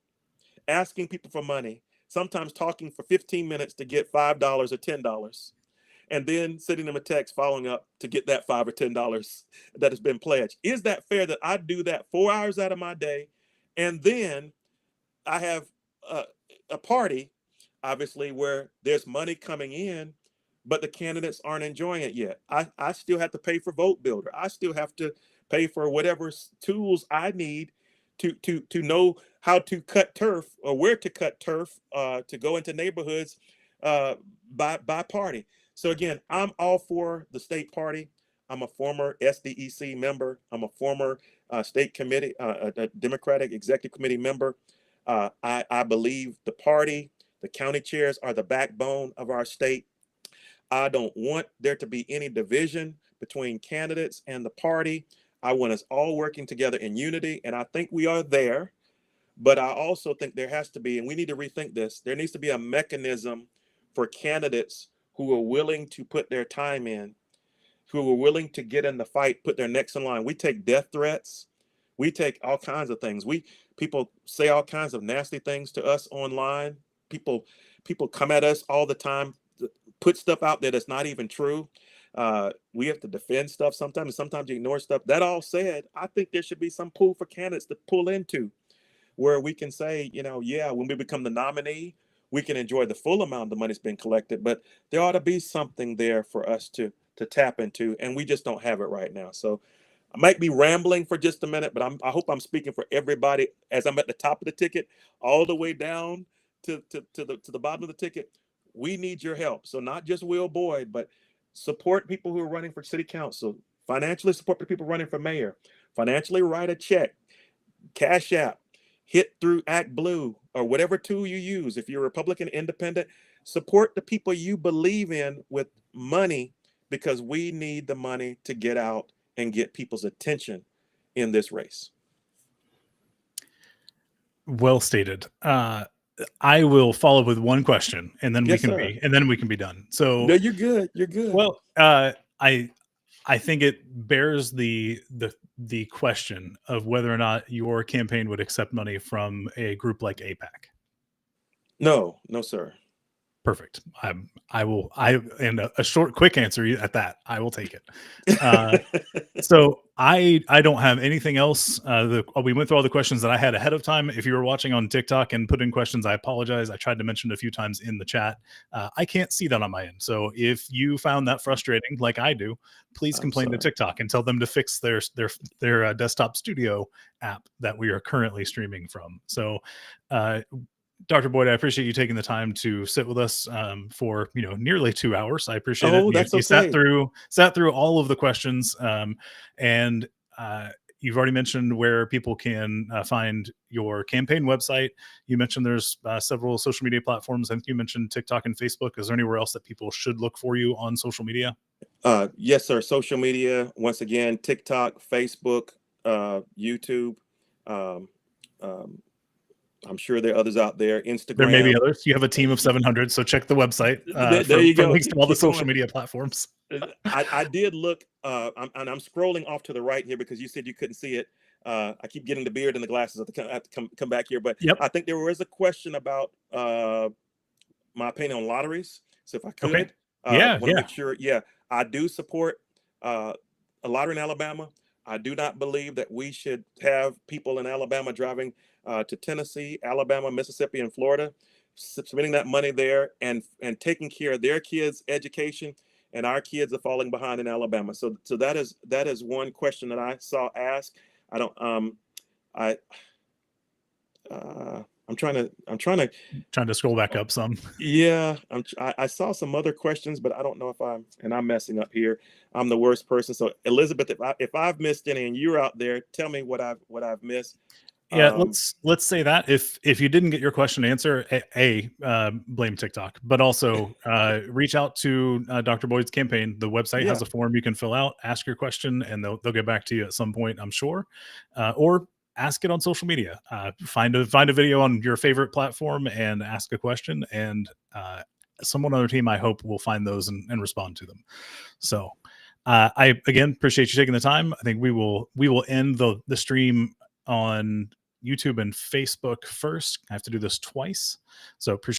asking people for money, sometimes talking for 15 minutes to get $5 or $10? And then sending them a text following up to get that $5 or $10 that has been pledged? Is that fair that I do that 4 hours out of my day, and then I have a party, obviously, where there's money coming in, but the candidates aren't enjoying it yet? I still have to pay for Vote Builder. I still have to pay for whatever tools I need to know how to cut turf or where to cut turf to go into neighborhoods by party. So again, I'm all for the state party. I'm a former SDEC member. I'm a former state committee, a Democratic executive committee member. I believe the party, the county chairs are the backbone of our state. I don't want there to be any division between candidates and the party. I want us all working together in unity, and I think we are there. But I also think there has to be, and we need to rethink this, there needs to be a mechanism for candidates who are willing to put their time in, who are willing to get in the fight, put their necks in line. We take death threats. We take all kinds of things. People say all kinds of nasty things to us online. People people come at us all the time, put stuff out there that's not even true. We have to defend stuff sometimes, and sometimes you ignore stuff. That all said, I think there should be some pool for candidates to pull into, where we can say, yeah, when we become the nominee, we can enjoy the full amount of the money that's been collected, but there ought to be something there for us to tap into, and we just don't have it right now. So I might be rambling for just a minute, but I hope I'm speaking for everybody as I'm at the top of the ticket, all the way down to the bottom of the ticket. We need your help. So not just Will Boyd, but support people who are running for city council, financially support the people running for mayor, financially write a check, Cash App, hit through Act Blue, or whatever tool you use. If you're Republican independent, support the people you believe in with money, because we need the money to get out and get people's attention in this race. Well stated. I will follow with one question, and then Yes, sir. we can be done. So, No, you're good. You're good. well, I think it bears the question of whether or not your campaign would accept money from a group like APAC. No, sir. Perfect. And a short, quick answer at that. I will take it. So I don't have anything else. We went through all the questions that I had ahead of time. If you were watching on TikTok and put in questions, I apologize. I tried to mention it a few times in the chat. I can't see that on my end. So if you found that frustrating, like I do, please complain to TikTok and tell them to fix their desktop studio app that we are currently streaming from. So, Dr. Boyd, I appreciate you taking the time to sit with us for nearly 2 hours. I appreciate it. That's You sat okay. through all of the questions, and you've already mentioned where people can find your campaign website. You mentioned there's several social media platforms. I think you mentioned TikTok and Facebook. Is there anywhere else that people should look for you on social media? Yes, sir. Social media, once again, TikTok, Facebook, YouTube. Um, um, I'm sure there are others out there. There may be Instagram. others. You have a team of 700, so check the website There you for go. links to all the Keep social going. media platforms. I did look, I'm scrolling off to the right here because you said you couldn't see it. I keep getting the beard and the glasses. I have to come back here, but Yep. I think there was a question about my opinion on lotteries. So if I Okay. could, Yeah. want to make sure. Yeah, I do support a lottery in Alabama. I do not believe that we should have people in Alabama driving to Tennessee, Alabama, Mississippi, and Florida, submitting that money there and taking care of their kids' education. And our kids are falling behind in Alabama. So that is one question that I saw asked. I don't I I'm trying to scroll back up some. yeah, I saw some other questions, but I don't know if I'm messing up here. I'm the worst person. So Elizabeth, if I've missed any and you're out there, tell me what I've missed. Yeah, Um, let's say that if you didn't get your question answered, blame TikTok, but also reach out to Dr. Boyd's campaign. The website yeah, has a form you can fill out, ask your question, and they'll get back to you at some point, I'm sure, or ask it on social media. Find a video on your favorite platform and ask a question, and someone on our team, I hope, will find those and respond to them. So I again appreciate you taking the time. I think we will end the stream on YouTube and Facebook first. I have to do this twice. So appreciate